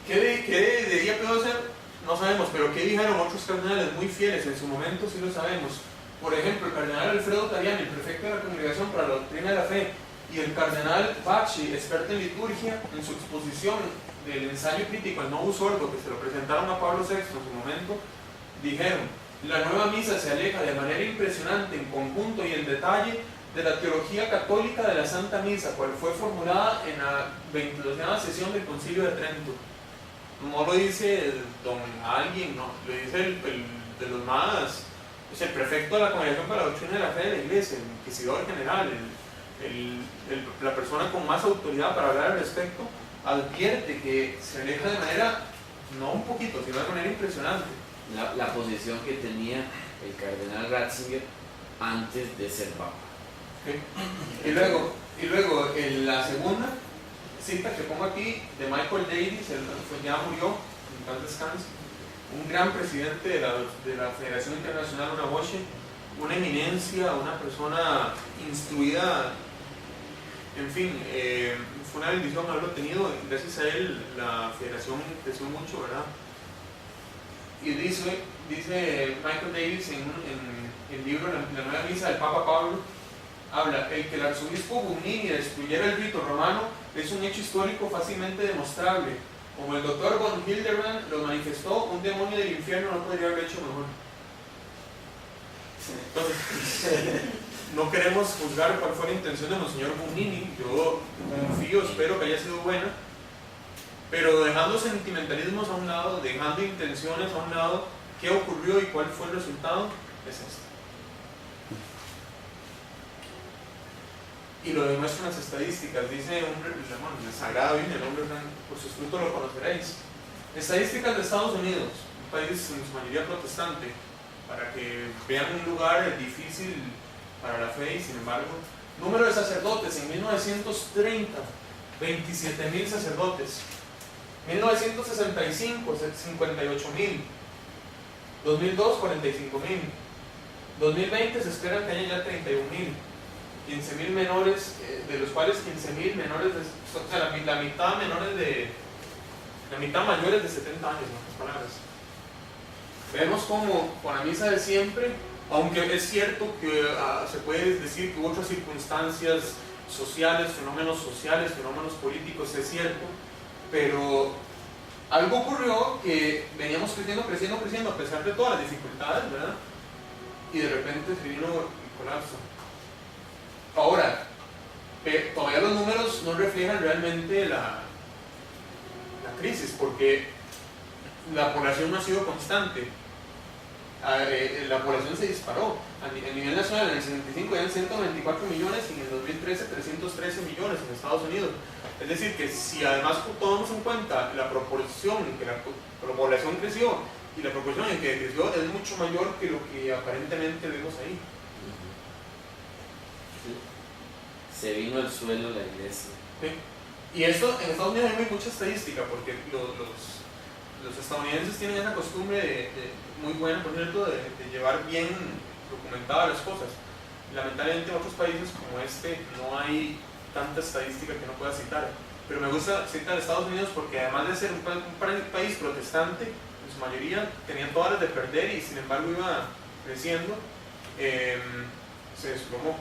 ¿Qué diría Pío XII? No sabemos, pero ¿qué dijeron otros cardenales muy fieles en su momento? Sí lo sabemos. Por ejemplo, el cardenal Alfredo Tariani, el prefecto de la Congregación para la Doctrina de la Fe, y el cardenal Bacci, experto en liturgia, en su exposición del ensayo crítico al Novus Ordo, que se lo presentaron a Pablo VI en su momento, dijeron: la nueva misa se aleja de manera impresionante, en conjunto y en detalle, de la teología católica de la Santa Misa, cual fue formulada en la 22ª sesión del Concilio de Trento. No lo dice alguien, no, lo dice el de los más, es el prefecto de la Congregación para la Doctrina de la Fe de la Iglesia, el inquisidor general, la persona con más autoridad para hablar al respecto, advierte que se aleja de manera, no un poquito, sino de manera impresionante. La posición que tenía el cardenal Ratzinger antes de ser papa. Okay. Y luego la segunda cita que pongo aquí de Michael Davis, ya murió, en paz descanse, un gran presidente de la Federación Internacional UNABOSHE, una eminencia, una persona instruida, en fin, fue una bendición haberlo tenido. Gracias a él la federación creció mucho, ¿verdad? Y dice Michael Davis en el libro La Nueva Misa del Papa Pablo, habla: el que el arzobispo Bugnini destruyera el rito romano es un hecho histórico fácilmente demostrable. Como el doctor von Hildebrand lo manifestó, un demonio del infierno no podría haber hecho mejor. Entonces, no queremos juzgar cuál fue la intención de Monseñor Bugnini. Yo confío, espero que haya sido buena, pero dejando sentimentalismos a un lado, dejando intenciones a un lado, ¿qué ocurrió y cuál fue el resultado? Es esto. Y lo demuestran las estadísticas. Dice el Sagrado Biblia, el hombre por sus frutos lo conoceréis. Estadísticas de Estados Unidos, un país en su mayoría protestante, para que vean un lugar difícil para la fe. Y sin embargo, número de sacerdotes en 1930, 27,000 sacerdotes. 1965, 58,000. 2002, 45,000. 2020 se espera que haya ya 31,000. 15,000 menores, de los cuales 15,000 menores, o sea, la mitad mayores de 70 años, en otras palabras. vemos como con la misa de siempre, aunque es cierto que se puede decir que hubo otras circunstancias sociales, fenómenos políticos, es cierto, pero algo ocurrió que veníamos creciendo a pesar de todas las dificultades, ¿verdad? Y de repente se vino el colapso. Ahora, todavía los números no reflejan realmente la crisis, porque la población no ha sido constante. La población se disparó. A nivel nacional, en el 65 eran 194 millones y en el 2013 313 millones en Estados Unidos. Es decir, que si además tomamos en cuenta la proporción en que la población creció y la proporción en que creció es mucho mayor que lo que aparentemente vemos ahí. Se vino al suelo la iglesia. Sí. Y esto en Estados Unidos hay mucha estadística porque los estadounidenses tienen esa costumbre muy buena, por cierto, de llevar bien documentadas las cosas. Lamentablemente en otros países como este no hay tanta estadística que no pueda citar. Pero me gusta citar a Estados Unidos porque además de ser un país protestante, en su mayoría tenían todas las de perder y sin embargo iba creciendo, se desplomó.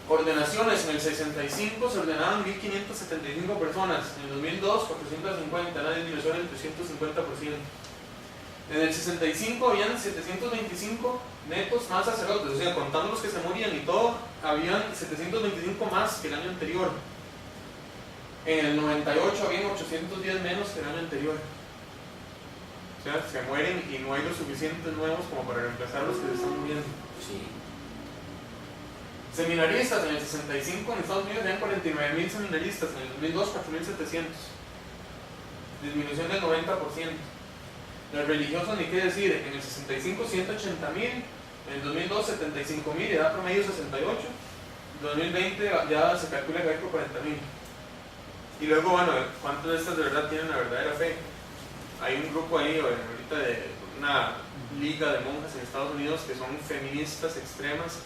Ordenaciones: en el 65 se ordenaban 1.575 personas, en el 2002 450, una disminución del 350%. En el 65 habían 725 netos más sacerdotes, o sea, contando los que se morían y todo, habían 725 más que el año anterior. En el 98 habían 810 menos que el año anterior. O sea, se mueren y no hay los suficientes nuevos como para reemplazar a los que se están muriendo. Sí. Seminaristas: en el 65 en Estados Unidos habían 49.000 seminaristas, en el 2002 4.700, disminución del 90%. Los religiosos, ni qué decir, en el 65 180.000, en el 2002 75.000, edad promedio 68, en 2020 ya se calcula que hay por 40.000. Y luego, bueno, ¿cuántas de estas de verdad tienen la verdadera fe? Hay un grupo ahí ahorita de una liga de monjas en Estados Unidos que son feministas extremas,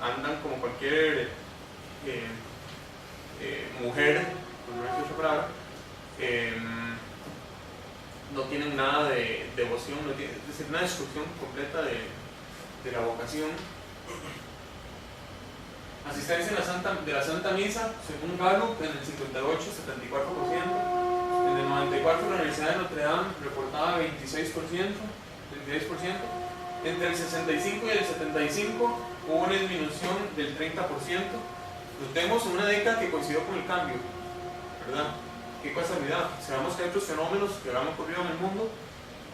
andan como cualquier mujer, por no decir otra palabra, no tienen nada de devoción, es decir, una destrucción completa de la vocación. Asistencia de la Santa Misa, según Gallup, en el 58, 74%. En el 94 la Universidad de Notre Dame reportaba 26%. Entre el 65 y el 75 hubo una disminución del 30%. Notemos una década que coincidió con el cambio, ¿verdad? Qué casualidad. Sabemos que hay otros fenómenos que han ocurrido en el mundo,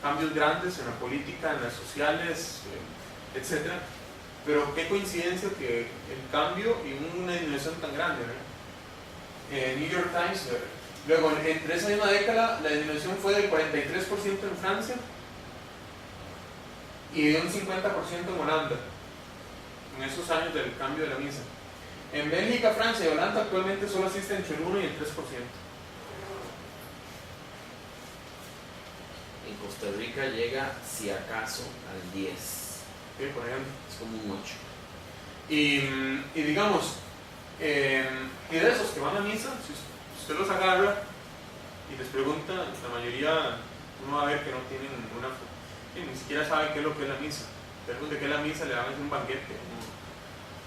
cambios grandes en la política, en las sociales, etc. Pero qué coincidencia que el cambio y una disminución tan grande, ¿verdad? New York Times. Luego, entre esa misma década, la disminución fue del 43% en Francia y de un 50% en Holanda, en esos años del cambio de la misa. En Bélgica, Francia y Holanda actualmente solo asisten entre el 1 y el 3%. En Costa Rica llega, si acaso, al 10. Sí, por ejemplo. Es como un 8. Y digamos, y de esos que van a misa, si usted los agarra y les pregunta, la mayoría uno va a ver que no tienen ninguna, ni siquiera sabe qué es lo que es la misa. Después de qué es la misa le van a hacer un banquete.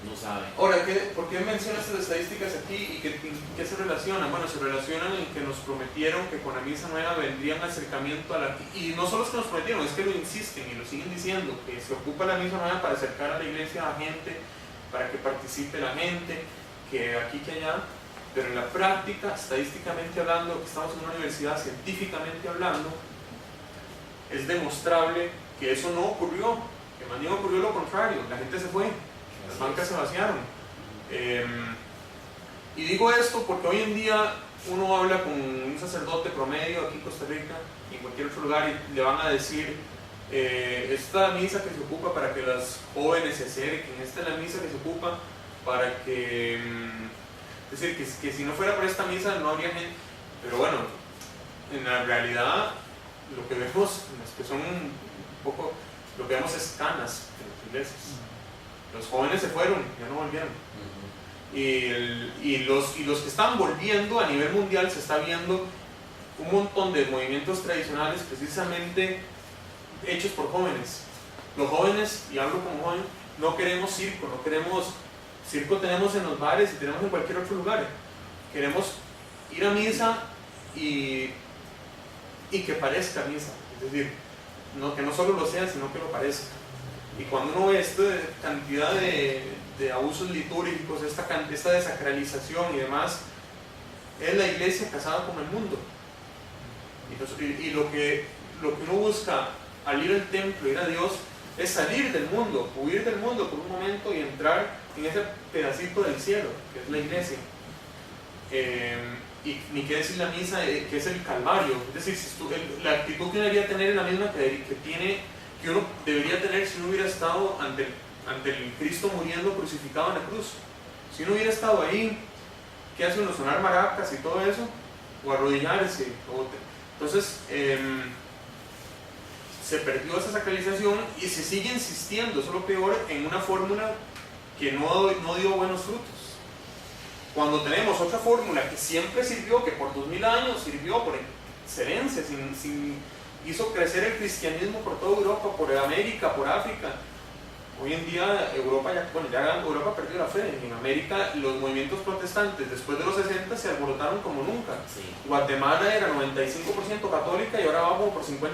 No sabe. Ahora, ¿por qué menciono estas estadísticas aquí y qué se relacionan? Bueno, se relacionan en que nos prometieron que con la misa nueva vendrían acercamiento a la... Y no solo es que nos prometieron, es que lo insisten y lo siguen diciendo, que se ocupa la misa nueva para acercar a la iglesia a gente, para que participe la gente, que aquí, que allá. Pero en la práctica, estadísticamente hablando, que estamos en una universidad, científicamente hablando, es demostrable que eso no ocurrió, que más bien ocurrió lo contrario, la gente se fue. Las bancas se vaciaron. Y digo esto porque hoy en día uno habla con un sacerdote promedio aquí en Costa Rica y en cualquier otro lugar y le van a decir esta misa que se ocupa para que las jóvenes se acerquen, esta es la misa que se ocupa para que... es decir, que si no fuera por esta misa no habría gente. Pero bueno, en la realidad lo que vemos, que son un poco, lo que vemos es canas en las iglesias. Los jóvenes se fueron, ya no volvieron. Y los que están volviendo a nivel mundial se está viendo un montón de movimientos tradicionales precisamente hechos por jóvenes. Los jóvenes, y hablo como joven, no queremos circo, circo tenemos en los bares y tenemos en cualquier otro lugar. Queremos ir a misa y que parezca misa, es decir, que no solo lo sea, sino que lo parezca. Y cuando uno ve esta cantidad de abusos litúrgicos, esta desacralización y demás, es la iglesia casada con el mundo. Y lo que uno busca al ir al templo, ir a Dios, es salir del mundo, huir del mundo por un momento y entrar en ese pedacito del cielo, que es la iglesia. Y ni qué decir la misa, que es el Calvario. Es decir, la actitud que uno debería tener es la misma que uno debería tener si uno hubiera estado ante el Cristo muriendo crucificado en la cruz. Si uno hubiera estado ahí, ¿qué hace uno? Sonar maracas y todo eso, o arrodillarse. Entonces, se perdió esa sacralización y se sigue insistiendo, eso es lo peor, en una fórmula que no dio buenos frutos. Cuando tenemos otra fórmula que siempre sirvió, que por 2000 años sirvió por excelencia, hizo crecer el cristianismo por toda Europa, por América, por África. Hoy en día Europa perdió la fe. En América los movimientos protestantes después de los 60 se alborotaron como nunca. Sí. Guatemala era 95% católica y ahora vamos como por 50%.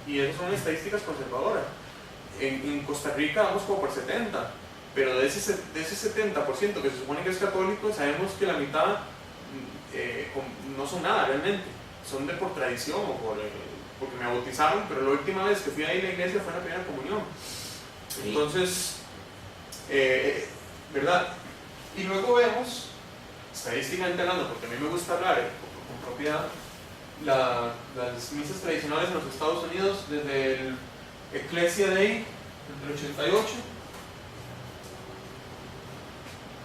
Y esas son estadísticas conservadoras. En Costa Rica vamos como por 70%. Pero de ese 70% que se supone que es católico, sabemos que la mitad no son nada realmente. Son por tradición o porque me bautizaron, pero la última vez que fui a ir a la iglesia fue en la primera comunión. Entonces, ¿verdad? Y luego vemos, estadísticamente hablando, porque a mí me gusta hablar con propiedad, las misas tradicionales en los Estados Unidos, desde el Ecclesia Day, desde el 88,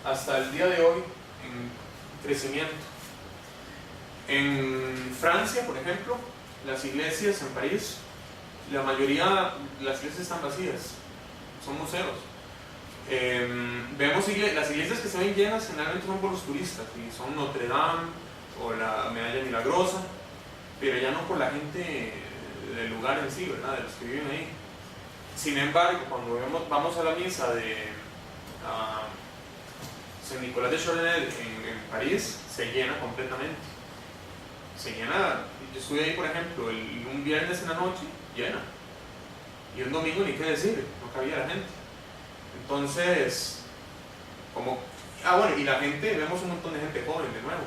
hasta el día de hoy, en crecimiento. En Francia, por ejemplo, las iglesias en París, la mayoría de las iglesias están vacías, son museos. Vemos las iglesias que se ven llenas generalmente son por los turistas, y son Notre Dame o la Medalla Milagrosa, pero ya no por la gente del lugar en sí, ¿verdad? De los que viven ahí. Sin embargo, cuando vamos a la misa de San Nicolás de Chardonnay en París, se llena completamente. Se llena, yo estuve ahí por ejemplo un viernes en la noche, llena, y un domingo ni qué decir, no cabía la gente. Entonces, y la gente, vemos un montón de gente joven de nuevo.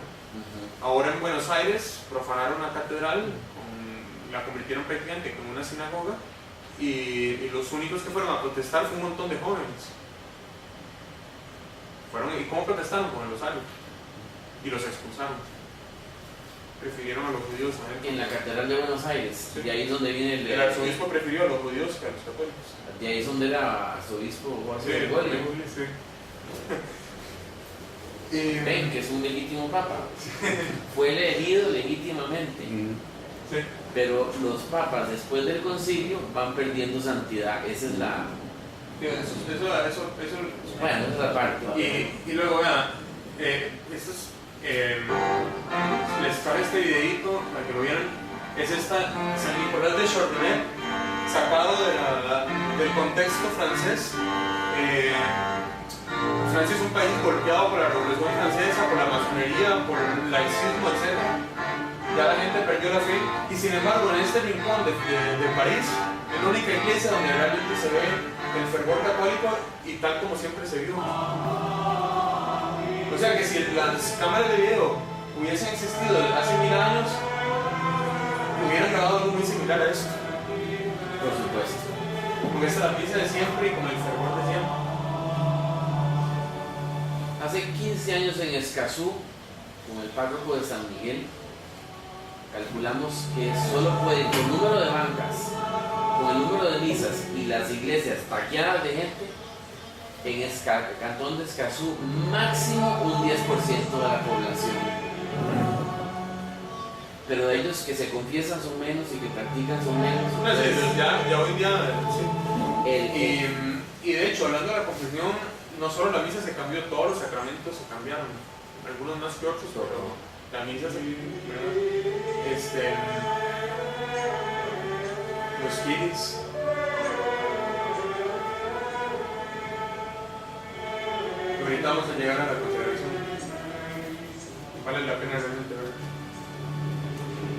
Ahora en Buenos Aires profanaron la catedral, la convirtieron prácticamente en una sinagoga, y los únicos que fueron a protestar fue un montón de jóvenes. ¿Y cómo protestaron? Con el rosario, y los expulsaron. Prefirieron a los judíos. En la catedral de Buenos Aires, sí. De ahí es donde viene el arzobispo prefirió a los judíos que a los católicos. De ahí es donde era arzobispo Juan sí. Ven que es un legítimo papa. Fue elegido legítimamente. Sí. Pero los papas después del concilio van perdiendo santidad. Esa es la... Eso bueno, esa es la parte. Y luego vean, les traje este videito para que lo vieran. Es San Nicolás de Chardonnay, sacado del contexto francés. Francia es un país golpeado por la Revolución Francesa, por la masonería, por el laicismo, etc. Ya la gente perdió la fe, y sin embargo en este rincón de París es la única iglesia donde realmente se ve el fervor católico y tal como siempre se vio. O sea que si las cámaras de video hubiesen existido hace 1000 años, hubieran grabado algo muy similar a esto. Por supuesto. Con esta misa de siempre y con el fervor de siempre. Hace 15 años en Escazú, con el párroco de San Miguel, calculamos que solo pueden, con el número de bancas, con el número de misas y las iglesias taqueadas de gente, en el cantón de Escazú, máximo un 10% de la población. Pero de ellos que se confiesan son menos y que practican son menos. Ya hoy día, sí. Y de hecho, hablando de la confesión, no solo la misa se cambió, todos los sacramentos se cambiaron, algunos más que otros, la misa, sí, ¿verdad? Los kiris. Ahorita vamos a llegar a la consagración. Vale la pena realmente verlo.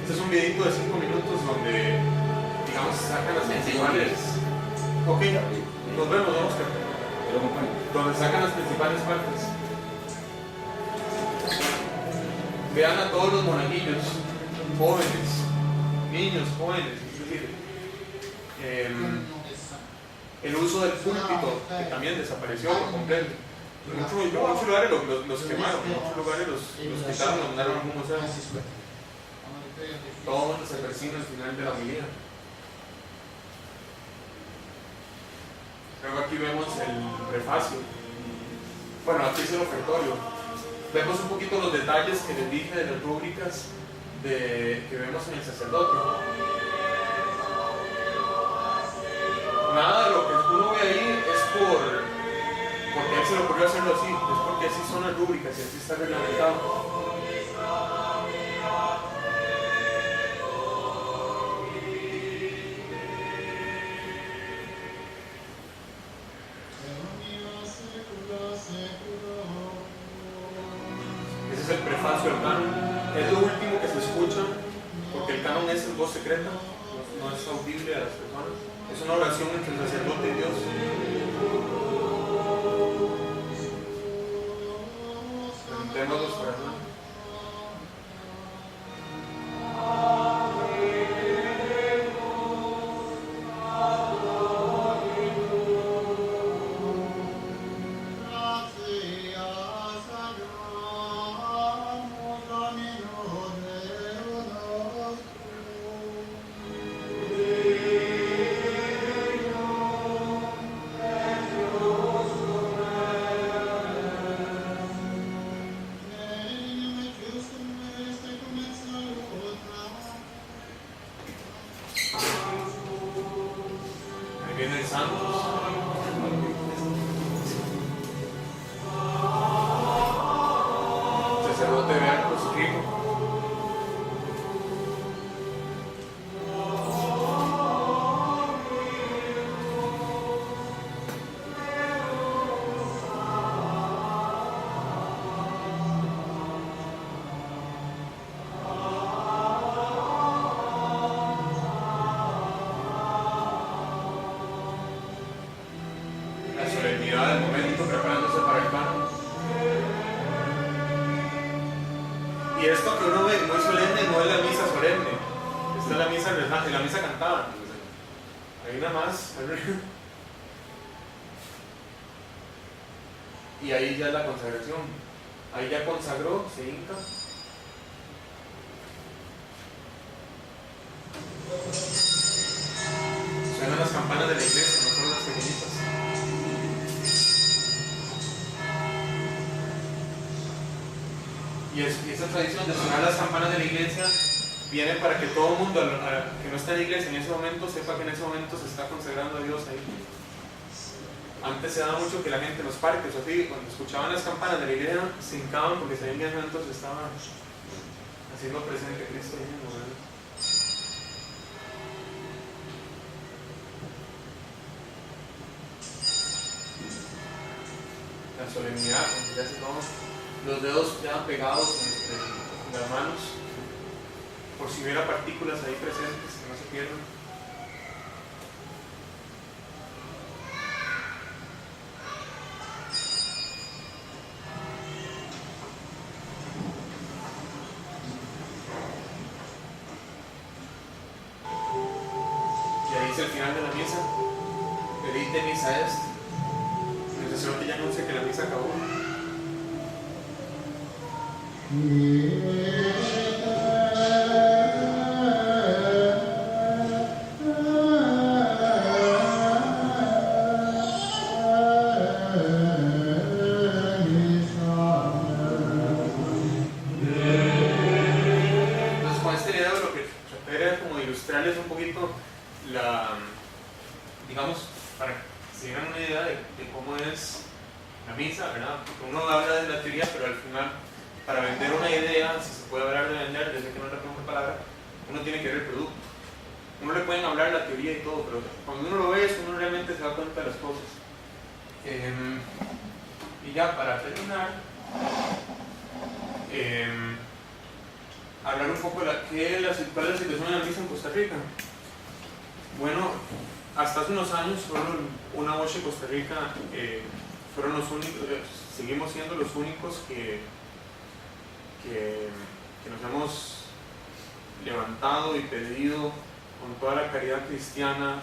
Este es un videito de 5 minutos donde, digamos, sacan las principales. Ok, nos vemos, Oscar. Donde sacan las principales partes. Vean a todos los monaguillos, jóvenes, niños, jóvenes, es decir, el uso del púlpito, que también desapareció por completo. En muchos lugares los quemaron, en muchos lugares los quitaron, los mandaron a un museo. Todo el mundo se persina al final de la homilía. Luego aquí vemos el prefacio. Bueno, aquí es el ofertorio. Vemos un poquito los detalles que les dije de las rúbricas que vemos en el sacerdote. Nada de lo que uno ve ahí es porque a él se le ocurrió hacerlo así, es porque así son las rúbricas y así está reglamentado. Ese es el prefacio del canon. Es lo último que se escucha, porque el canon es en voz secreta, no es audible a las personas. Es una oración entre el sacerdote y Dios. Presentemos los corazones. Vienen santos. El sacerdote ve al crucifijo. Del momento preparándose para el canon. Y esto que uno ve muy solemne no es la misa solemne, esta es la misa cantada. Ahí nada más. Y ahí ya es la consagración. Ahí ya consagró, se hinca. Suenan las campanas de la iglesia, no son las pequeñitas. Y esa tradición de sonar las campanas de la iglesia viene para que todo el mundo que no está en la iglesia en ese momento sepa que en ese momento se está consagrando a Dios ahí. Antes se daba mucho que la gente en los parques, o así, cuando escuchaban las campanas de la iglesia, se hincaban porque sabían que en ese momento se estaba haciendo presente Cristo mismo, ¿verdad? La solemnidad, cuando ya se toma. Los dedos quedan pegados entre las manos por si hubiera partículas ahí presentes que no se pierdan. Y ahí es el final de la misa. Pedite misa est. El sacerdote ya anuncia que la misa acabó. Ilustrarles un poquito digamos, para que se den una idea de cómo es la misa, ¿verdad? Porque uno habla de la teoría, pero al final para vender una idea, si se puede hablar de vender, desde que no es la mejor palabra, uno tiene que ver el producto. Uno le pueden hablar la teoría y todo, pero cuando uno lo ve, uno realmente se da cuenta de las cosas. Y ya para terminar, hablar un poco de cuál es la situación de la misa en Costa Rica. Bueno, hasta hace unos años, solo una OSHE Costa Rica fueron los únicos, seguimos siendo los únicos que nos hemos levantado y pedido con toda la caridad cristiana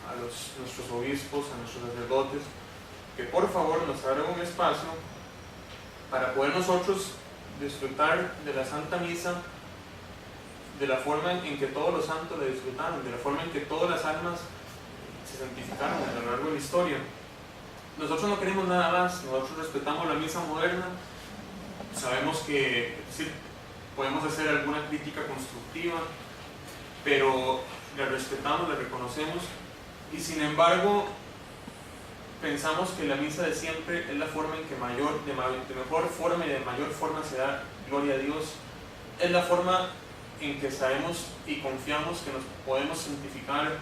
a nuestros obispos, a nuestros sacerdotes, que por favor nos abran un espacio para poder nosotros disfrutar de la Santa Misa de la forma en que todos los santos la disfrutaron, de la forma en que todas las almas se santificaron a lo largo de la historia. Nosotros no queremos nada más, nosotros respetamos la misa moderna, sabemos que sí, podemos hacer alguna crítica constructiva, pero la respetamos, la reconocemos, y sin embargo pensamos que la misa de siempre es la forma en que de mejor forma y de mayor forma se da gloria a Dios, es la forma en que sabemos y confiamos que nos podemos santificar,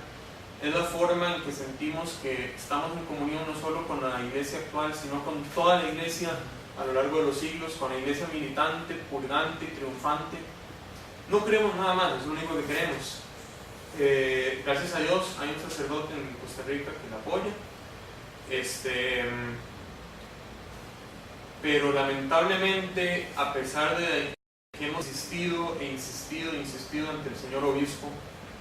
es la forma en que sentimos que estamos en comunión no solo con la iglesia actual, sino con toda la iglesia a lo largo de los siglos, con la iglesia militante, purgante, triunfante. No queremos nada más, es lo único que queremos. Gracias a Dios hay un sacerdote en Costa Rica que la apoya, pero lamentablemente, a pesar de que hemos insistido ante el señor obispo,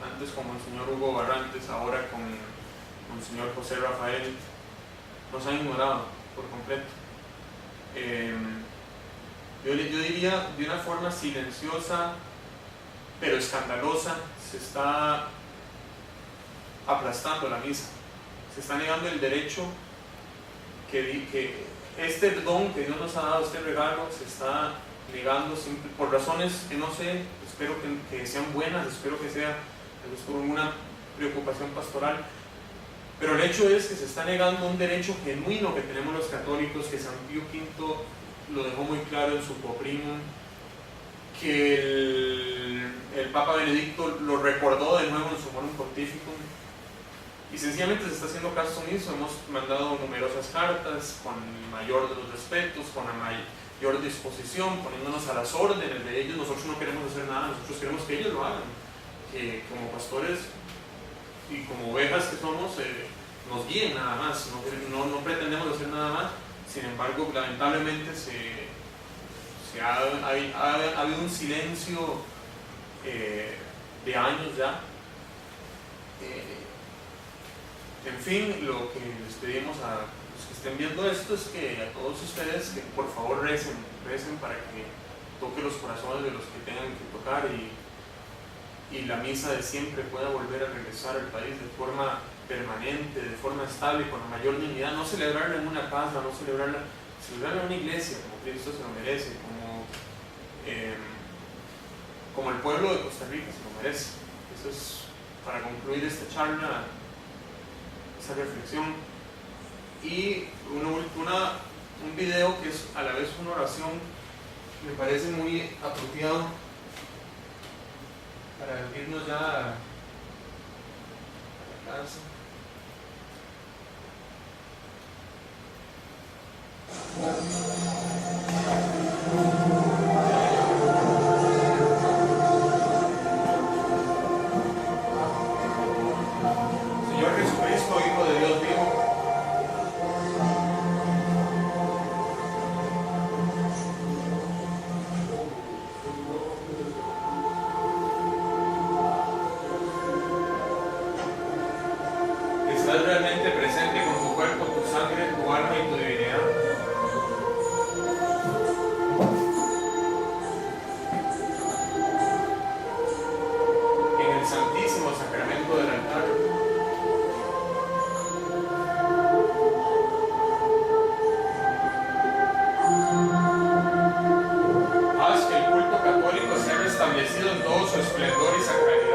antes como el señor Hugo Barrantes, ahora con el señor José Rafael, nos han ignorado por completo. Yo diría de una forma silenciosa pero escandalosa, se está aplastando la misa, se está negando el derecho que este don que Dios nos ha dado, este regalo, se está negando por razones que no sé, espero que sean buenas, espero que sea por una preocupación pastoral, pero el hecho es que se está negando un derecho genuino que tenemos los católicos, que San Pío V lo dejó muy claro en su Poprimum, que el Papa Benedicto lo recordó de nuevo en su Morum Pontificum, y sencillamente se está haciendo caso omiso. Hemos mandado numerosas cartas con el mayor de los respetos, con la mayor disposición, poniéndonos a las órdenes de ellos. Nosotros no queremos hacer nada, nosotros queremos que ellos lo hagan, que como pastores y como ovejas que somos, nos guíen nada más, no pretendemos hacer nada más. Sin embargo, lamentablemente ha habido un silencio de años ya. En fin, lo que les pedimos a los que estén viendo esto es que a todos ustedes que por favor recen para que toque los corazones de los que tengan que tocar, y la misa de siempre pueda volver a regresar al país de forma permanente, de forma estable, con la mayor dignidad. No celebrarla en una casa, no celebrarla en una iglesia como Cristo se lo merece, como el pueblo de Costa Rica se lo merece. Eso es para concluir esta charla, esa reflexión. Y un video que es a la vez una oración, me parece muy apropiado para irnos ya a la casa. Señor Jesucristo, Hijo de Dios vivo, estás realmente presente con tu cuerpo, tu sangre, tu alma y tu divinidad. En el santísimo sacramento del altar. Haz que el culto católico sea restablecido en todo su esplendor y sacralidad.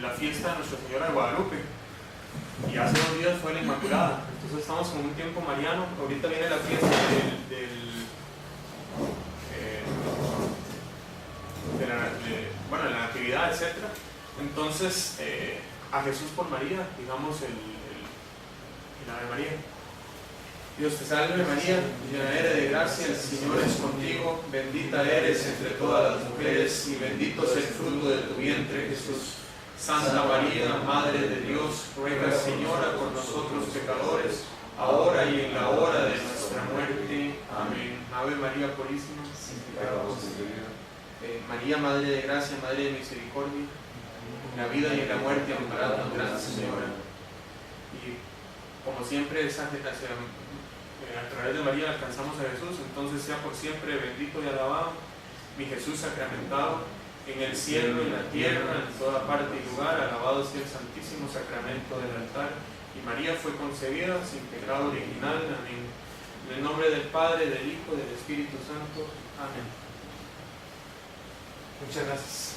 la fiesta de Nuestra Señora de Guadalupe. Y hace 2 días fue la Inmaculada. Entonces estamos en un tiempo mariano. Ahorita viene la fiesta bueno, de la Natividad, etc. Entonces, a Jesús por María, digamos el Ave María. Dios te salve María, llena eres de gracia, el Señor es contigo, bendita eres entre todas las mujeres y bendito es el fruto de tu vientre, Jesús. Santa María, Madre de Dios, ruega Señora por nosotros pecadores, ahora y en la hora de nuestra muerte. Amén. Ave María Purísima, sin pecado concebida. María, Madre de gracia, Madre de misericordia, en la vida y en la muerte, amparadnos, Gran Señora. Y como siempre, a través de María alcanzamos a Jesús, entonces sea por siempre bendito y alabado mi Jesús sacramentado, en el cielo, en la tierra, en toda parte y lugar, alabado sea el santísimo sacramento del altar. Y María fue concebida sin pecado original. Amén. En el nombre del Padre, del Hijo y del Espíritu Santo. Amén. Muchas gracias.